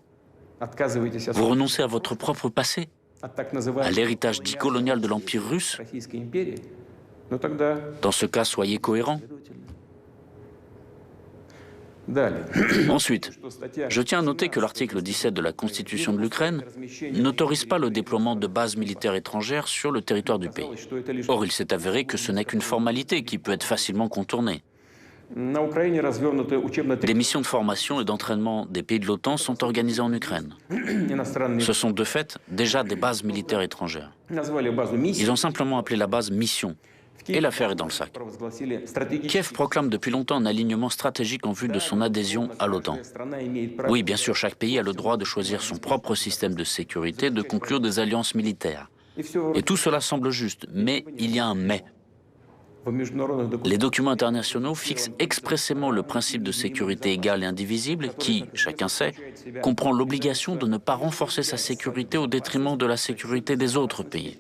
Vous renoncez à votre propre passé, à l'héritage dit colonial de l'Empire russe? Dans ce cas, soyez cohérents. Ensuite, je tiens à noter que l'article 17 de la Constitution de l'Ukraine n'autorise pas le déploiement de bases militaires étrangères sur le territoire du pays. Or, il s'est avéré que ce n'est qu'une formalité qui peut être facilement contournée. Des missions de formation et d'entraînement des pays de l'OTAN sont organisées en Ukraine. Ce sont de fait déjà des bases militaires étrangères. Ils ont simplement appelé la base mission. Et l'affaire est dans le sac. Kiev proclame depuis longtemps un alignement stratégique en vue de son adhésion à l'OTAN. Oui, bien sûr, chaque pays a le droit de choisir son propre système de sécurité, de conclure des alliances militaires. Et tout cela semble juste, mais il y a un mais. Les documents internationaux fixent expressément le principe de sécurité égale et indivisible qui, chacun sait, comprend l'obligation de ne pas renforcer sa sécurité au détriment de la sécurité des autres pays.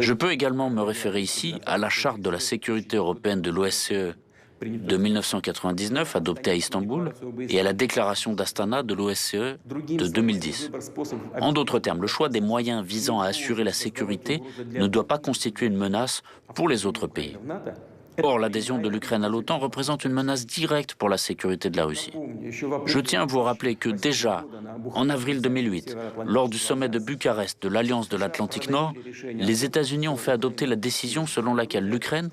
Je peux également me référer ici à la Charte de la sécurité européenne de l'OSCE de 1999, adoptée à Istanbul, et à la déclaration d'Astana de l'OSCE de 2010. En d'autres termes, le choix des moyens visant à assurer la sécurité ne doit pas constituer une menace pour les autres pays. Or, l'adhésion de l'Ukraine à l'OTAN représente une menace directe pour la sécurité de la Russie. Je tiens à vous rappeler que déjà, en avril 2008, lors du sommet de Bucarest de l'Alliance de l'Atlantique Nord, les États-Unis ont fait adopter la décision selon laquelle l'Ukraine,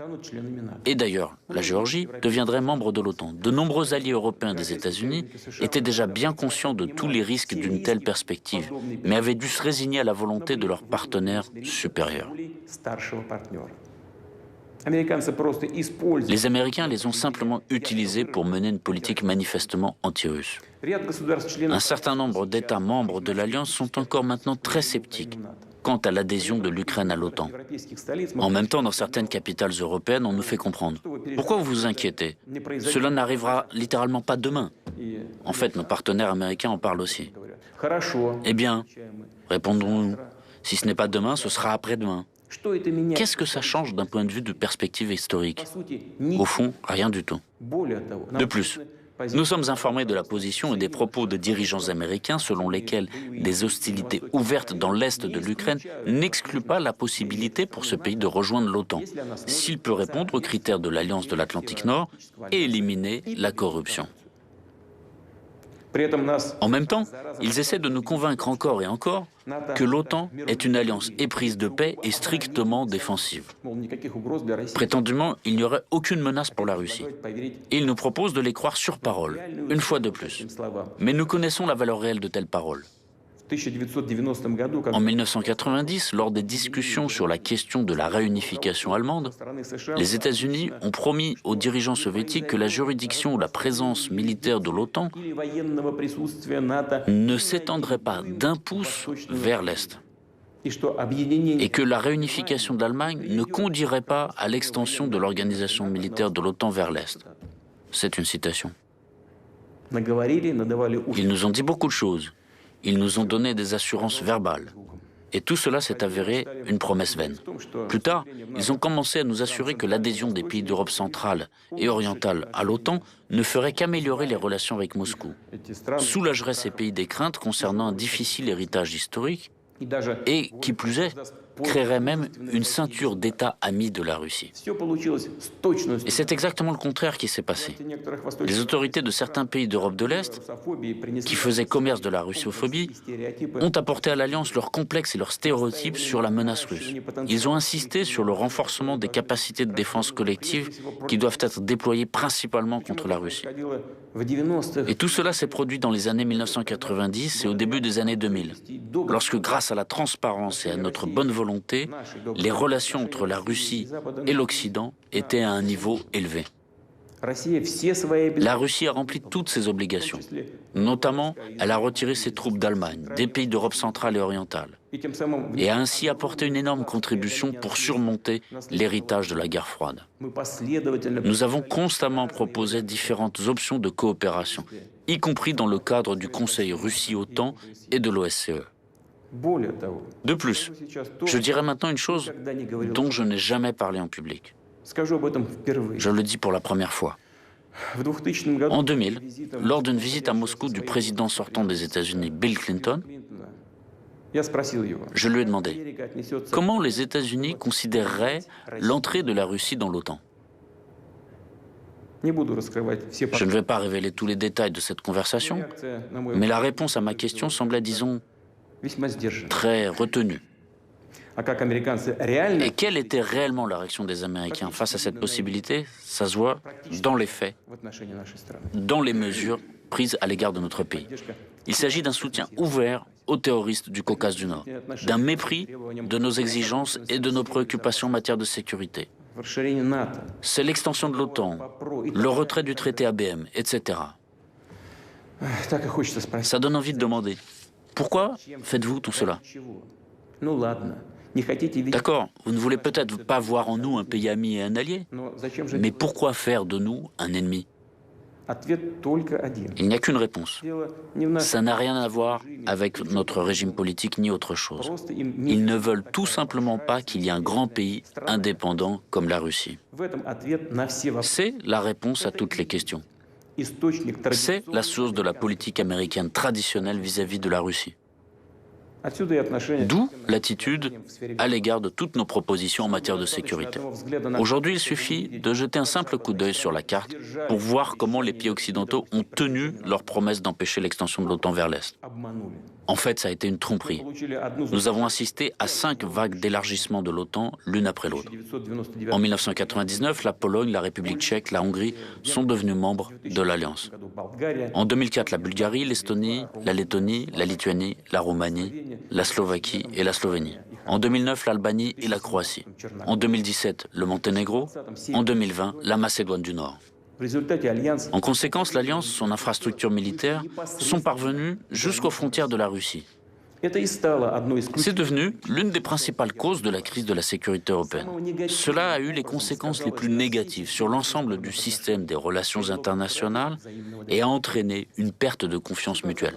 et d'ailleurs la Géorgie, deviendraient membres de l'OTAN. De nombreux alliés européens des États-Unis étaient déjà bien conscients de tous les risques d'une telle perspective, mais avaient dû se résigner à la volonté de leurs partenaires supérieurs. Les Américains les ont simplement utilisés pour mener une politique manifestement anti-russe. Un certain nombre d'États membres de l'Alliance sont encore maintenant très sceptiques. quant à l'adhésion de l'Ukraine à l'OTAN. En même temps, dans certaines capitales européennes, on nous fait comprendre. Pourquoi vous vous inquiétez? Cela n'arrivera littéralement pas demain. En fait, nos partenaires américains en parlent aussi. Eh bien, répondons-nous, si ce n'est pas demain, ce sera après-demain. Qu'est-ce que ça change d'un point de vue de perspective historique? Au fond, rien du tout. De plus, nous sommes informés de la position et des propos de dirigeants américains selon lesquels des hostilités ouvertes dans l'est de l'Ukraine n'excluent pas la possibilité pour ce pays de rejoindre l'OTAN, s'il peut répondre aux critères de l'Alliance de l'Atlantique Nord et éliminer la corruption. En même temps, ils essaient de nous convaincre encore et encore que l'OTAN est une alliance éprise de paix et strictement défensive. Prétendument, il n'y aurait aucune menace pour la Russie. Et ils nous proposent de les croire sur parole, une fois de plus. Mais nous connaissons la valeur réelle de telles paroles. En 1990, lors des discussions sur la question de la réunification allemande, les États-Unis ont promis aux dirigeants soviétiques que la juridiction ou la présence militaire de l'OTAN ne s'étendrait pas d'un pouce vers l'Est et que la réunification de l'Allemagne ne conduirait pas à l'extension de l'organisation militaire de l'OTAN vers l'Est. C'est une citation. Ils nous ont dit beaucoup de choses. Ils nous ont donné des assurances verbales. Et tout cela s'est avéré une promesse vaine. Plus tard, ils ont commencé à nous assurer que l'adhésion des pays d'Europe centrale et orientale à l'OTAN ne ferait qu'améliorer les relations avec Moscou, soulagerait ces pays des craintes concernant un difficile héritage historique et, qui plus est, créerait même une ceinture d'États amis de la Russie. Et c'est exactement le contraire qui s'est passé. Les autorités de certains pays d'Europe de l'Est, qui faisaient commerce de la russophobie, ont apporté à l'Alliance leurs complexes et leurs stéréotypes sur la menace russe. Ils ont insisté sur le renforcement des capacités de défense collective qui doivent être déployées principalement contre la Russie. Et tout cela s'est produit dans les années 1990 et au début des années 2000, lorsque, grâce à la transparence et à notre bonne volonté, les relations entre la Russie et l'Occident étaient à un niveau élevé. La Russie a rempli toutes ses obligations. Notamment, elle a retiré ses troupes d'Allemagne, des pays d'Europe centrale et orientale, et a ainsi apporté une énorme contribution pour surmonter l'héritage de la guerre froide. Nous avons constamment proposé différentes options de coopération, y compris dans le cadre du Conseil Russie-OTAN et de l'OSCE. De plus, je dirais maintenant une chose dont je n'ai jamais parlé en public. Je le dis pour la première fois. En 2000, lors d'une visite à Moscou du président sortant des États-Unis, Bill Clinton, je lui ai demandé comment les États-Unis considéreraient l'entrée de la Russie dans l'OTAN. Je ne vais pas révéler tous les détails de cette conversation, mais la réponse à ma question semblait, disons, très retenue. Et quelle était réellement la réaction des Américains face à cette possibilité? Ça se voit dans les faits, dans les mesures prises à l'égard de notre pays. Il s'agit d'un soutien ouvert aux terroristes du Caucase du Nord, d'un mépris de nos exigences et de nos préoccupations en matière de sécurité. C'est l'extension de l'OTAN, le retrait du traité ABM, etc. Ça donne envie de demander, pourquoi faites-vous tout cela? D'accord, vous ne voulez peut-être pas voir en nous un pays ami et un allié, mais pourquoi faire de nous un ennemi? Il n'y a qu'une réponse. Ça n'a rien à voir avec notre régime politique ni autre chose. Ils ne veulent tout simplement pas qu'il y ait un grand pays indépendant comme la Russie. C'est la réponse à toutes les questions. C'est la source de la politique américaine traditionnelle vis-à-vis de la Russie. D'où l'attitude à l'égard de toutes nos propositions en matière de sécurité. Aujourd'hui, il suffit de jeter un simple coup d'œil sur la carte pour voir comment les pays occidentaux ont tenu leur promesse d'empêcher l'extension de l'OTAN vers l'Est. En fait, ça a été une tromperie. Nous avons assisté à 5 vagues d'élargissement de l'OTAN, l'une après l'autre. En 1999, la Pologne, la République tchèque, la Hongrie sont devenus membres de l'Alliance. En 2004, la Bulgarie, l'Estonie, la Lettonie, la Lituanie, la Roumanie, la Slovaquie et la Slovénie. En 2009, l'Albanie et la Croatie. En 2017, le Monténégro. En 2020, la Macédoine du Nord. En conséquence, l'Alliance, son infrastructure militaire, sont parvenues jusqu'aux frontières de la Russie. C'est devenu l'une des principales causes de la crise de la sécurité européenne. Cela a eu les conséquences les plus négatives sur l'ensemble du système des relations internationales et a entraîné une perte de confiance mutuelle.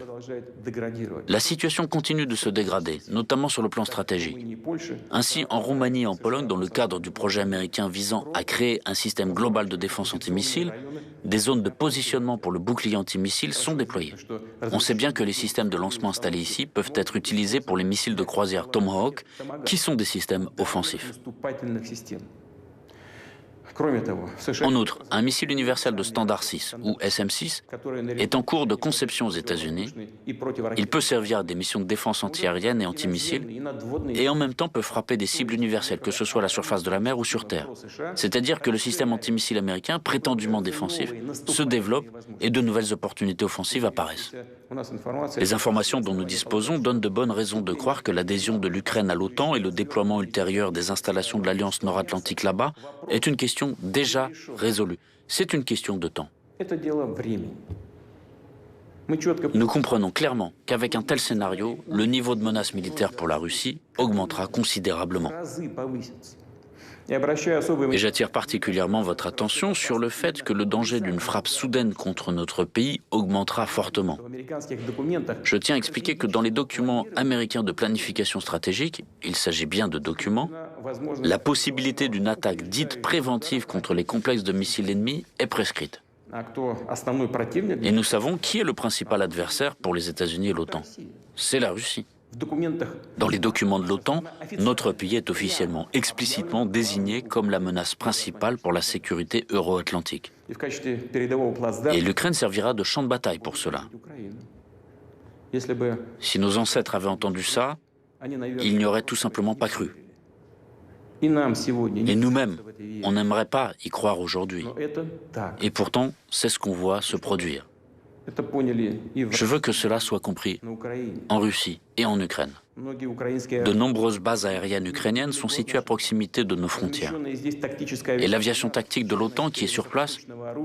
La situation continue de se dégrader, notamment sur le plan stratégique. Ainsi, en Roumanie et en Pologne, dans le cadre du projet américain visant à créer un système global de défense antimissile, des zones de positionnement pour le bouclier antimissile sont déployées. On sait bien que les systèmes de lancement installés ici peuvent être utilisés pour les missiles de croisière Tomahawk, qui sont des systèmes offensifs. En outre, un missile universel de standard 6, ou SM-6, est en cours de conception aux États-Unis. Il peut servir à des missions de défense antiaérienne et antimissiles, et en même temps peut frapper des cibles universelles, que ce soit à la surface de la mer ou sur terre. C'est-à-dire que le système antimissile américain, prétendument défensif, se développe et de nouvelles opportunités offensives apparaissent. Les informations dont nous disposons donnent de bonnes raisons de croire que l'adhésion de l'Ukraine à l'OTAN et le déploiement ultérieur des installations de l'Alliance nord-atlantique là-bas est une question déjà résolue. C'est une question de temps. Nous comprenons clairement qu'avec un tel scénario, le niveau de menace militaire pour la Russie augmentera considérablement. Et j'attire particulièrement votre attention sur le fait que le danger d'une frappe soudaine contre notre pays augmentera fortement. Je tiens à expliquer que dans les documents américains de planification stratégique, il s'agit bien de documents, la possibilité d'une attaque dite préventive contre les complexes de missiles ennemis est prescrite. Et nous savons qui est le principal adversaire pour les États-Unis et l'OTAN. C'est la Russie. Dans les documents de l'OTAN, notre pays est officiellement, explicitement désigné comme la menace principale pour la sécurité euro-atlantique. Et l'Ukraine servira de champ de bataille pour cela. Si nos ancêtres avaient entendu ça, ils n'y auraient tout simplement pas cru. Et nous-mêmes, on n'aimerait pas y croire aujourd'hui. Et pourtant, c'est ce qu'on voit se produire. Je veux que cela soit compris en Russie et en Ukraine. De nombreuses bases aériennes ukrainiennes sont situées à proximité de nos frontières. Et l'aviation tactique de l'OTAN qui est sur place,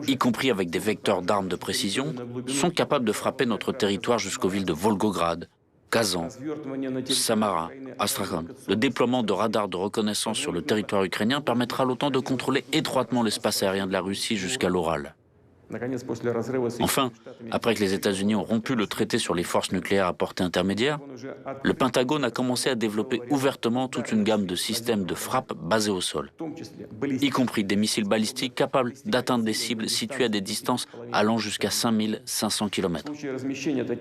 y compris avec des vecteurs d'armes de précision, sont capables de frapper notre territoire jusqu'aux villes de Volgograd, Kazan, Samara, Astrakhan. Le déploiement de radars de reconnaissance sur le territoire ukrainien permettra à l'OTAN de contrôler étroitement l'espace aérien de la Russie jusqu'à l'Oral. Enfin, après que les États-Unis ont rompu le traité sur les forces nucléaires à portée intermédiaire, le Pentagone a commencé à développer ouvertement toute une gamme de systèmes de frappe basés au sol, y compris des missiles balistiques capables d'atteindre des cibles situées à des distances allant jusqu'à 5500 km.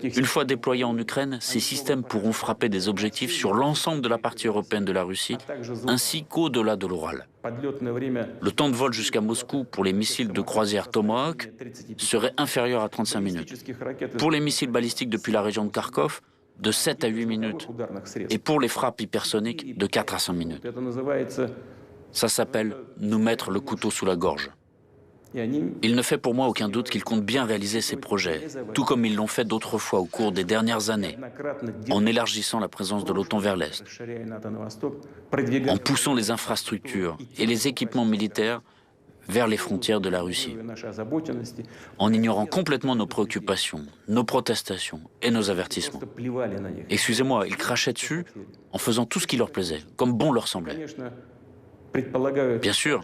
Une fois déployés en Ukraine, ces systèmes pourront frapper des objectifs sur l'ensemble de la partie européenne de la Russie, ainsi qu'au-delà de l'Oural. Le temps de vol jusqu'à Moscou pour les missiles de croisière Tomahawk serait inférieur à 35 minutes. Pour les missiles balistiques depuis la région de Kharkov, de 7 à 8 minutes. Et pour les frappes hypersoniques, de 4 à 5 minutes. Ça s'appelle nous mettre le couteau sous la gorge. Il ne fait pour moi aucun doute qu'ils comptent bien réaliser ces projets, tout comme ils l'ont fait d'autres fois au cours des dernières années, en élargissant la présence de l'OTAN vers l'Est, en poussant les infrastructures et les équipements militaires vers les frontières de la Russie, en ignorant complètement nos préoccupations, nos protestations et nos avertissements. Excusez-moi, ils crachaient dessus en faisant tout ce qui leur plaisait, comme bon leur semblait. Bien sûr,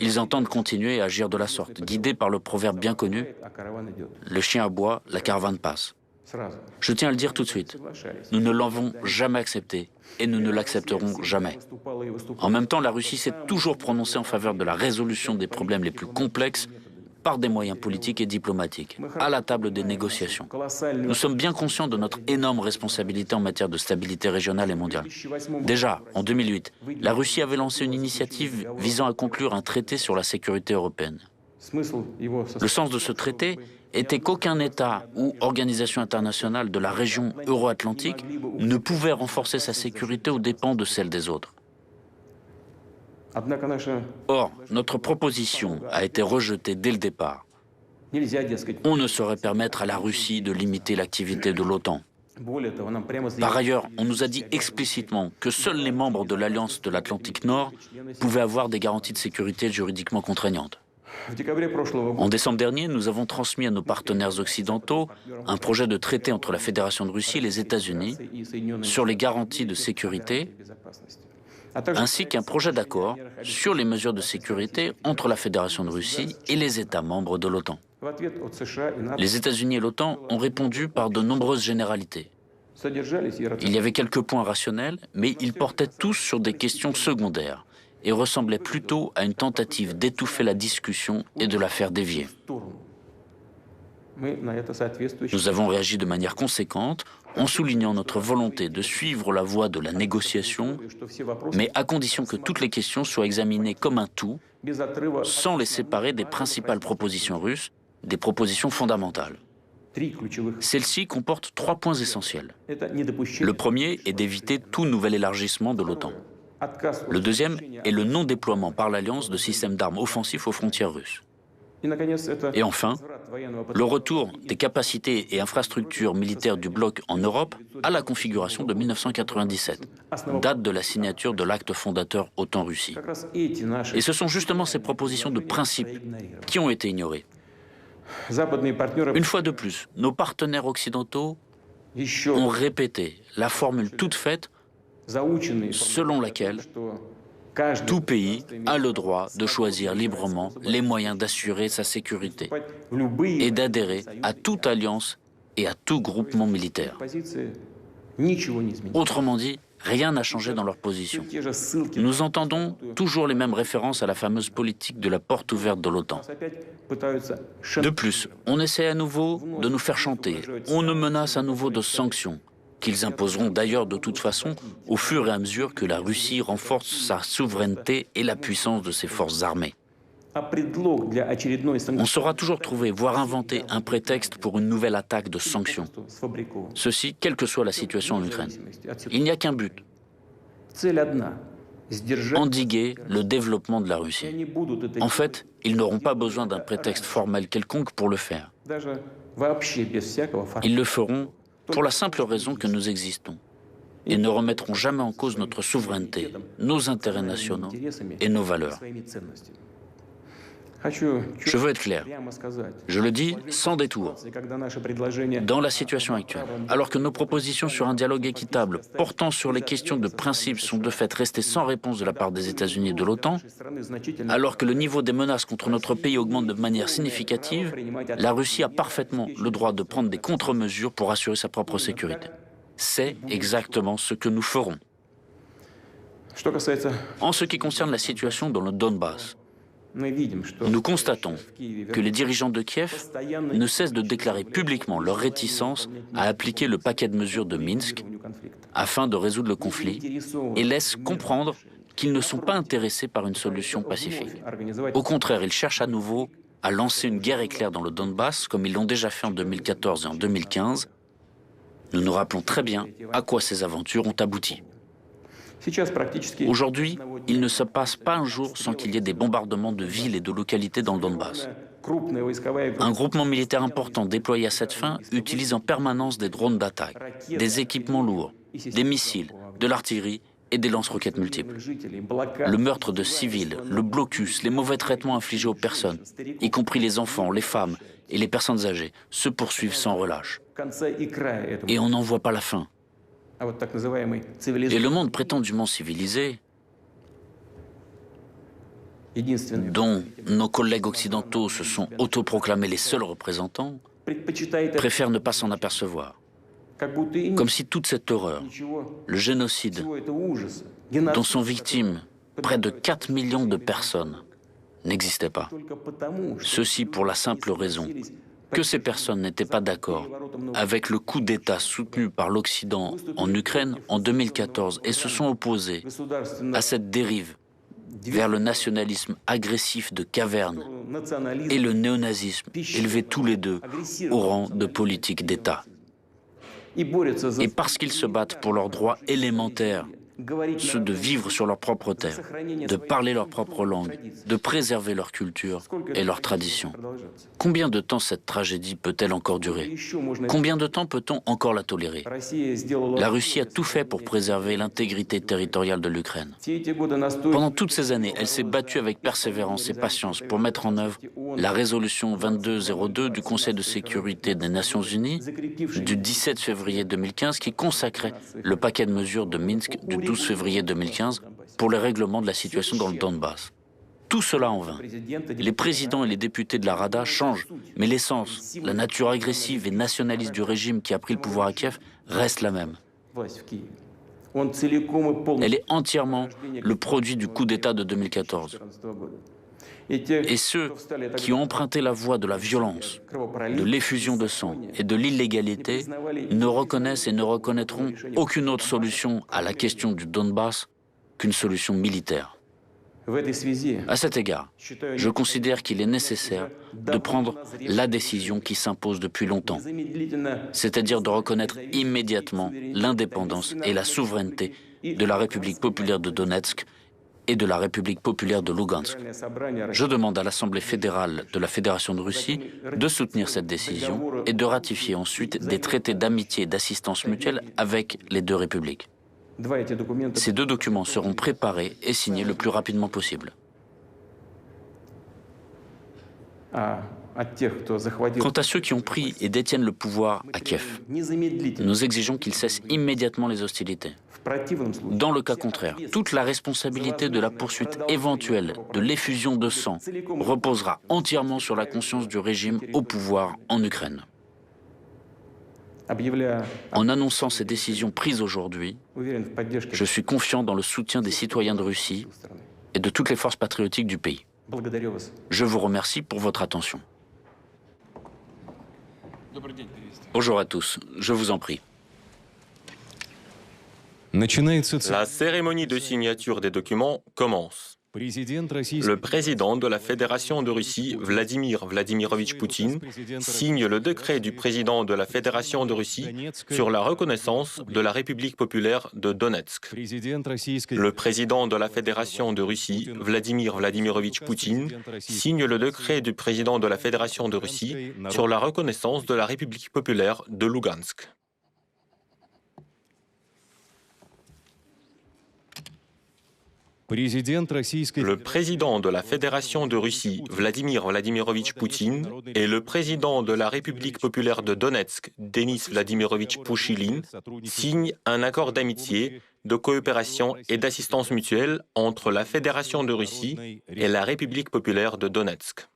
ils entendent continuer à agir de la sorte, guidés par le proverbe bien connu « Le chien aboie, la caravane passe ». Je tiens à le dire tout de suite, nous ne l'avons jamais accepté et nous ne l'accepterons jamais. En même temps, la Russie s'est toujours prononcée en faveur de la résolution des problèmes les plus complexes par des moyens politiques et diplomatiques, à la table des négociations. Nous sommes bien conscients de notre énorme responsabilité en matière de stabilité régionale et mondiale. Déjà, en 2008, la Russie avait lancé une initiative visant à conclure un traité sur la sécurité européenne. Le sens de ce traité était qu'aucun État ou organisation internationale de la région euro-atlantique ne pouvait renforcer sa sécurité aux dépens de celle des autres. Or, notre proposition a été rejetée dès le départ. On ne saurait permettre à la Russie de limiter l'activité de l'OTAN. Par ailleurs, on nous a dit explicitement que seuls les membres de l'Alliance de l'Atlantique Nord pouvaient avoir des garanties de sécurité juridiquement contraignantes. En décembre dernier, nous avons transmis à nos partenaires occidentaux un projet de traité entre la Fédération de Russie et les États-Unis sur les garanties de sécurité, ainsi qu'un projet d'accord sur les mesures de sécurité entre la Fédération de Russie et les États membres de l'OTAN. Les États-Unis et l'OTAN ont répondu par de nombreuses généralités. Il y avait quelques points rationnels, mais ils portaient tous sur des questions secondaires et ressemblaient plutôt à une tentative d'étouffer la discussion et de la faire dévier. Nous avons réagi de manière conséquente en soulignant notre volonté de suivre la voie de la négociation, mais à condition que toutes les questions soient examinées comme un tout, sans les séparer des principales propositions russes, des propositions fondamentales. Celle-ci comporte 3 points essentiels. Le premier est d'éviter tout nouvel élargissement de l'OTAN. Le deuxième est le non-déploiement par l'Alliance de systèmes d'armes offensifs aux frontières russes. Et enfin, le retour des capacités et infrastructures militaires du bloc en Europe à la configuration de 1997, date de la signature de l'acte fondateur OTAN-Russie. Et ce sont justement ces propositions de principe qui ont été ignorées. Une fois de plus, nos partenaires occidentaux ont répété la formule toute faite selon laquelle tout pays a le droit de choisir librement les moyens d'assurer sa sécurité et d'adhérer à toute alliance et à tout groupement militaire. Autrement dit, rien n'a changé dans leur position. Nous entendons toujours les mêmes références à la fameuse politique de la porte ouverte de l'OTAN. De plus, on essaie à nouveau de nous faire chanter, on nous menace à nouveau de sanctions, qu'ils imposeront d'ailleurs de toute façon au fur et à mesure que la Russie renforce sa souveraineté et la puissance de ses forces armées. On saura toujours trouver, voire inventer un prétexte pour une nouvelle attaque de sanctions. Ceci, quelle que soit la situation en Ukraine. Il n'y a qu'un but: endiguer le développement de la Russie. En fait, ils n'auront pas besoin d'un prétexte formel quelconque pour le faire. Ils le feront pour la simple raison que nous existons et ne remettront jamais en cause notre souveraineté, nos intérêts nationaux et nos valeurs. Je veux être clair, je le dis sans détour. Dans la situation actuelle, alors que nos propositions sur un dialogue équitable portant sur les questions de principe sont de fait restées sans réponse de la part des États-Unis et de l'OTAN, alors que le niveau des menaces contre notre pays augmente de manière significative, la Russie a parfaitement le droit de prendre des contre-mesures pour assurer sa propre sécurité. C'est exactement ce que nous ferons. En ce qui concerne la situation dans le Donbass, nous constatons que les dirigeants de Kiev ne cessent de déclarer publiquement leur réticence à appliquer le paquet de mesures de Minsk afin de résoudre le conflit et laissent comprendre qu'ils ne sont pas intéressés par une solution pacifique. Au contraire, ils cherchent à nouveau à lancer une guerre éclair dans le Donbass comme ils l'ont déjà fait en 2014 et en 2015. Nous nous rappelons très bien à quoi ces aventures ont abouti. Aujourd'hui, il ne se passe pas un jour sans qu'il y ait des bombardements de villes et de localités dans le Donbass. Un groupement militaire important déployé à cette fin utilise en permanence des drones d'attaque, des équipements lourds, des missiles, de l'artillerie et des lance-roquettes multiples. Le meurtre de civils, le blocus, les mauvais traitements infligés aux personnes, y compris les enfants, les femmes et les personnes âgées, se poursuivent sans relâche. Et on n'en voit pas la fin. Et le monde prétendument civilisé, dont nos collègues occidentaux se sont autoproclamés les seuls représentants, préfère ne pas s'en apercevoir. Comme si toute cette horreur, le génocide, dont sont victimes près de 4 millions de personnes, n'existait pas. Ceci pour la simple raison que ces personnes n'étaient pas d'accord avec le coup d'État soutenu par l'Occident en Ukraine en 2014 et se sont opposés à cette dérive vers le nationalisme agressif de caverne et le néonazisme, élevés tous les deux au rang de politique d'État. Et parce qu'ils se battent pour leurs droits élémentaires ceux de vivre sur leur propre terre, de parler leur propre langue, de préserver leur culture et leurs traditions. Combien de temps cette tragédie peut-elle encore durer? Combien de temps peut-on encore la tolérer? La Russie a tout fait pour préserver l'intégrité territoriale de l'Ukraine. Pendant toutes ces années, elle s'est battue avec persévérance et patience pour mettre en œuvre la résolution 2202 du Conseil de sécurité des Nations Unies du 17 février 2015 qui consacrait le paquet de mesures de Minsk du 12 février 2015 pour le règlement de la situation dans le Donbass. Tout cela en vain. Les présidents et les députés de la Rada changent, mais l'essence, la nature agressive et nationaliste du régime qui a pris le pouvoir à Kiev reste la même. Elle est entièrement le produit du coup d'État de 2014. Et ceux qui ont emprunté la voie de la violence, de l'effusion de sang et de l'illégalité ne reconnaissent et ne reconnaîtront aucune autre solution à la question du Donbass qu'une solution militaire. À cet égard, je considère qu'il est nécessaire de prendre la décision qui s'impose depuis longtemps, c'est-à-dire de reconnaître immédiatement l'indépendance et la souveraineté de la République populaire de Donetsk et de la République populaire de Lugansk. Je demande à l'Assemblée fédérale de la Fédération de Russie de soutenir cette décision et de ratifier ensuite des traités d'amitié et d'assistance mutuelle avec les deux républiques. Ces deux documents seront préparés et signés le plus rapidement possible. Quant à ceux qui ont pris et détiennent le pouvoir à Kiev, nous exigeons qu'ils cessent immédiatement les hostilités. Dans le cas contraire, toute la responsabilité de la poursuite éventuelle de l'effusion de sang reposera entièrement sur la conscience du régime au pouvoir en Ukraine. En annonçant ces décisions prises aujourd'hui, je suis confiant dans le soutien des citoyens de Russie et de toutes les forces patriotiques du pays. Je vous remercie pour votre attention. Bonjour à tous, je vous en prie. La cérémonie de signature des documents commence. Le président de la Fédération de Russie, Vladimir Vladimirovitch Poutine, signe le décret du président de la Fédération de Russie sur la reconnaissance de la République populaire de Donetsk. Le président de la Fédération de Russie, Vladimir Vladimirovitch Poutine, signe le décret du président de la Fédération de Russie sur la reconnaissance de la République populaire de Lugansk. Le président de la Fédération de Russie, Vladimir Vladimirovitch Poutine, et le président de la République populaire de Donetsk, Denis Vladimirovitch Pouchilin, signent un accord d'amitié, de coopération et d'assistance mutuelle entre la Fédération de Russie et la République populaire de Donetsk.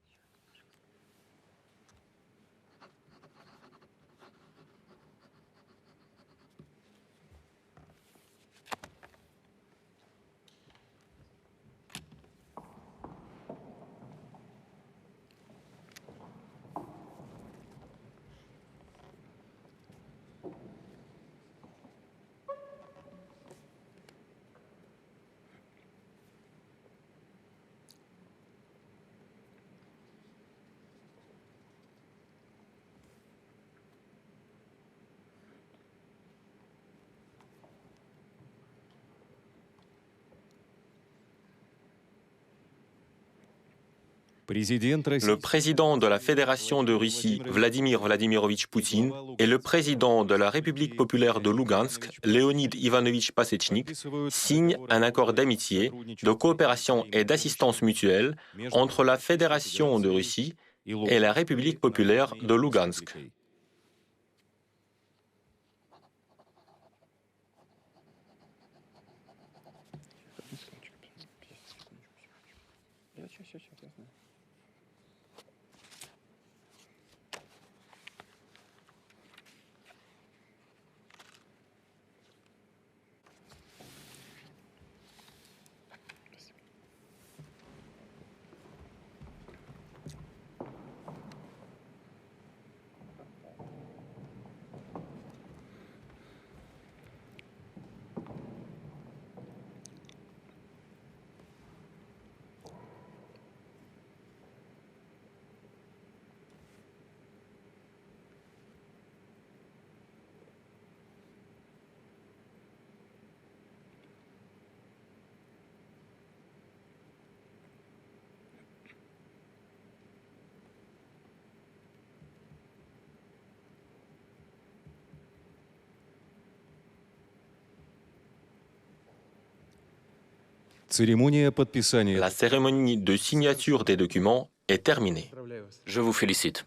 Le président de la Fédération de Russie, Vladimir Vladimirovitch Poutine, et le président de la République populaire de Lugansk, Leonid Ivanovich Pasechnik, signent un accord d'amitié, de coopération et d'assistance mutuelle entre la Fédération de Russie et la République populaire de Lugansk. La cérémonie de signature des documents est terminée. Je vous félicite.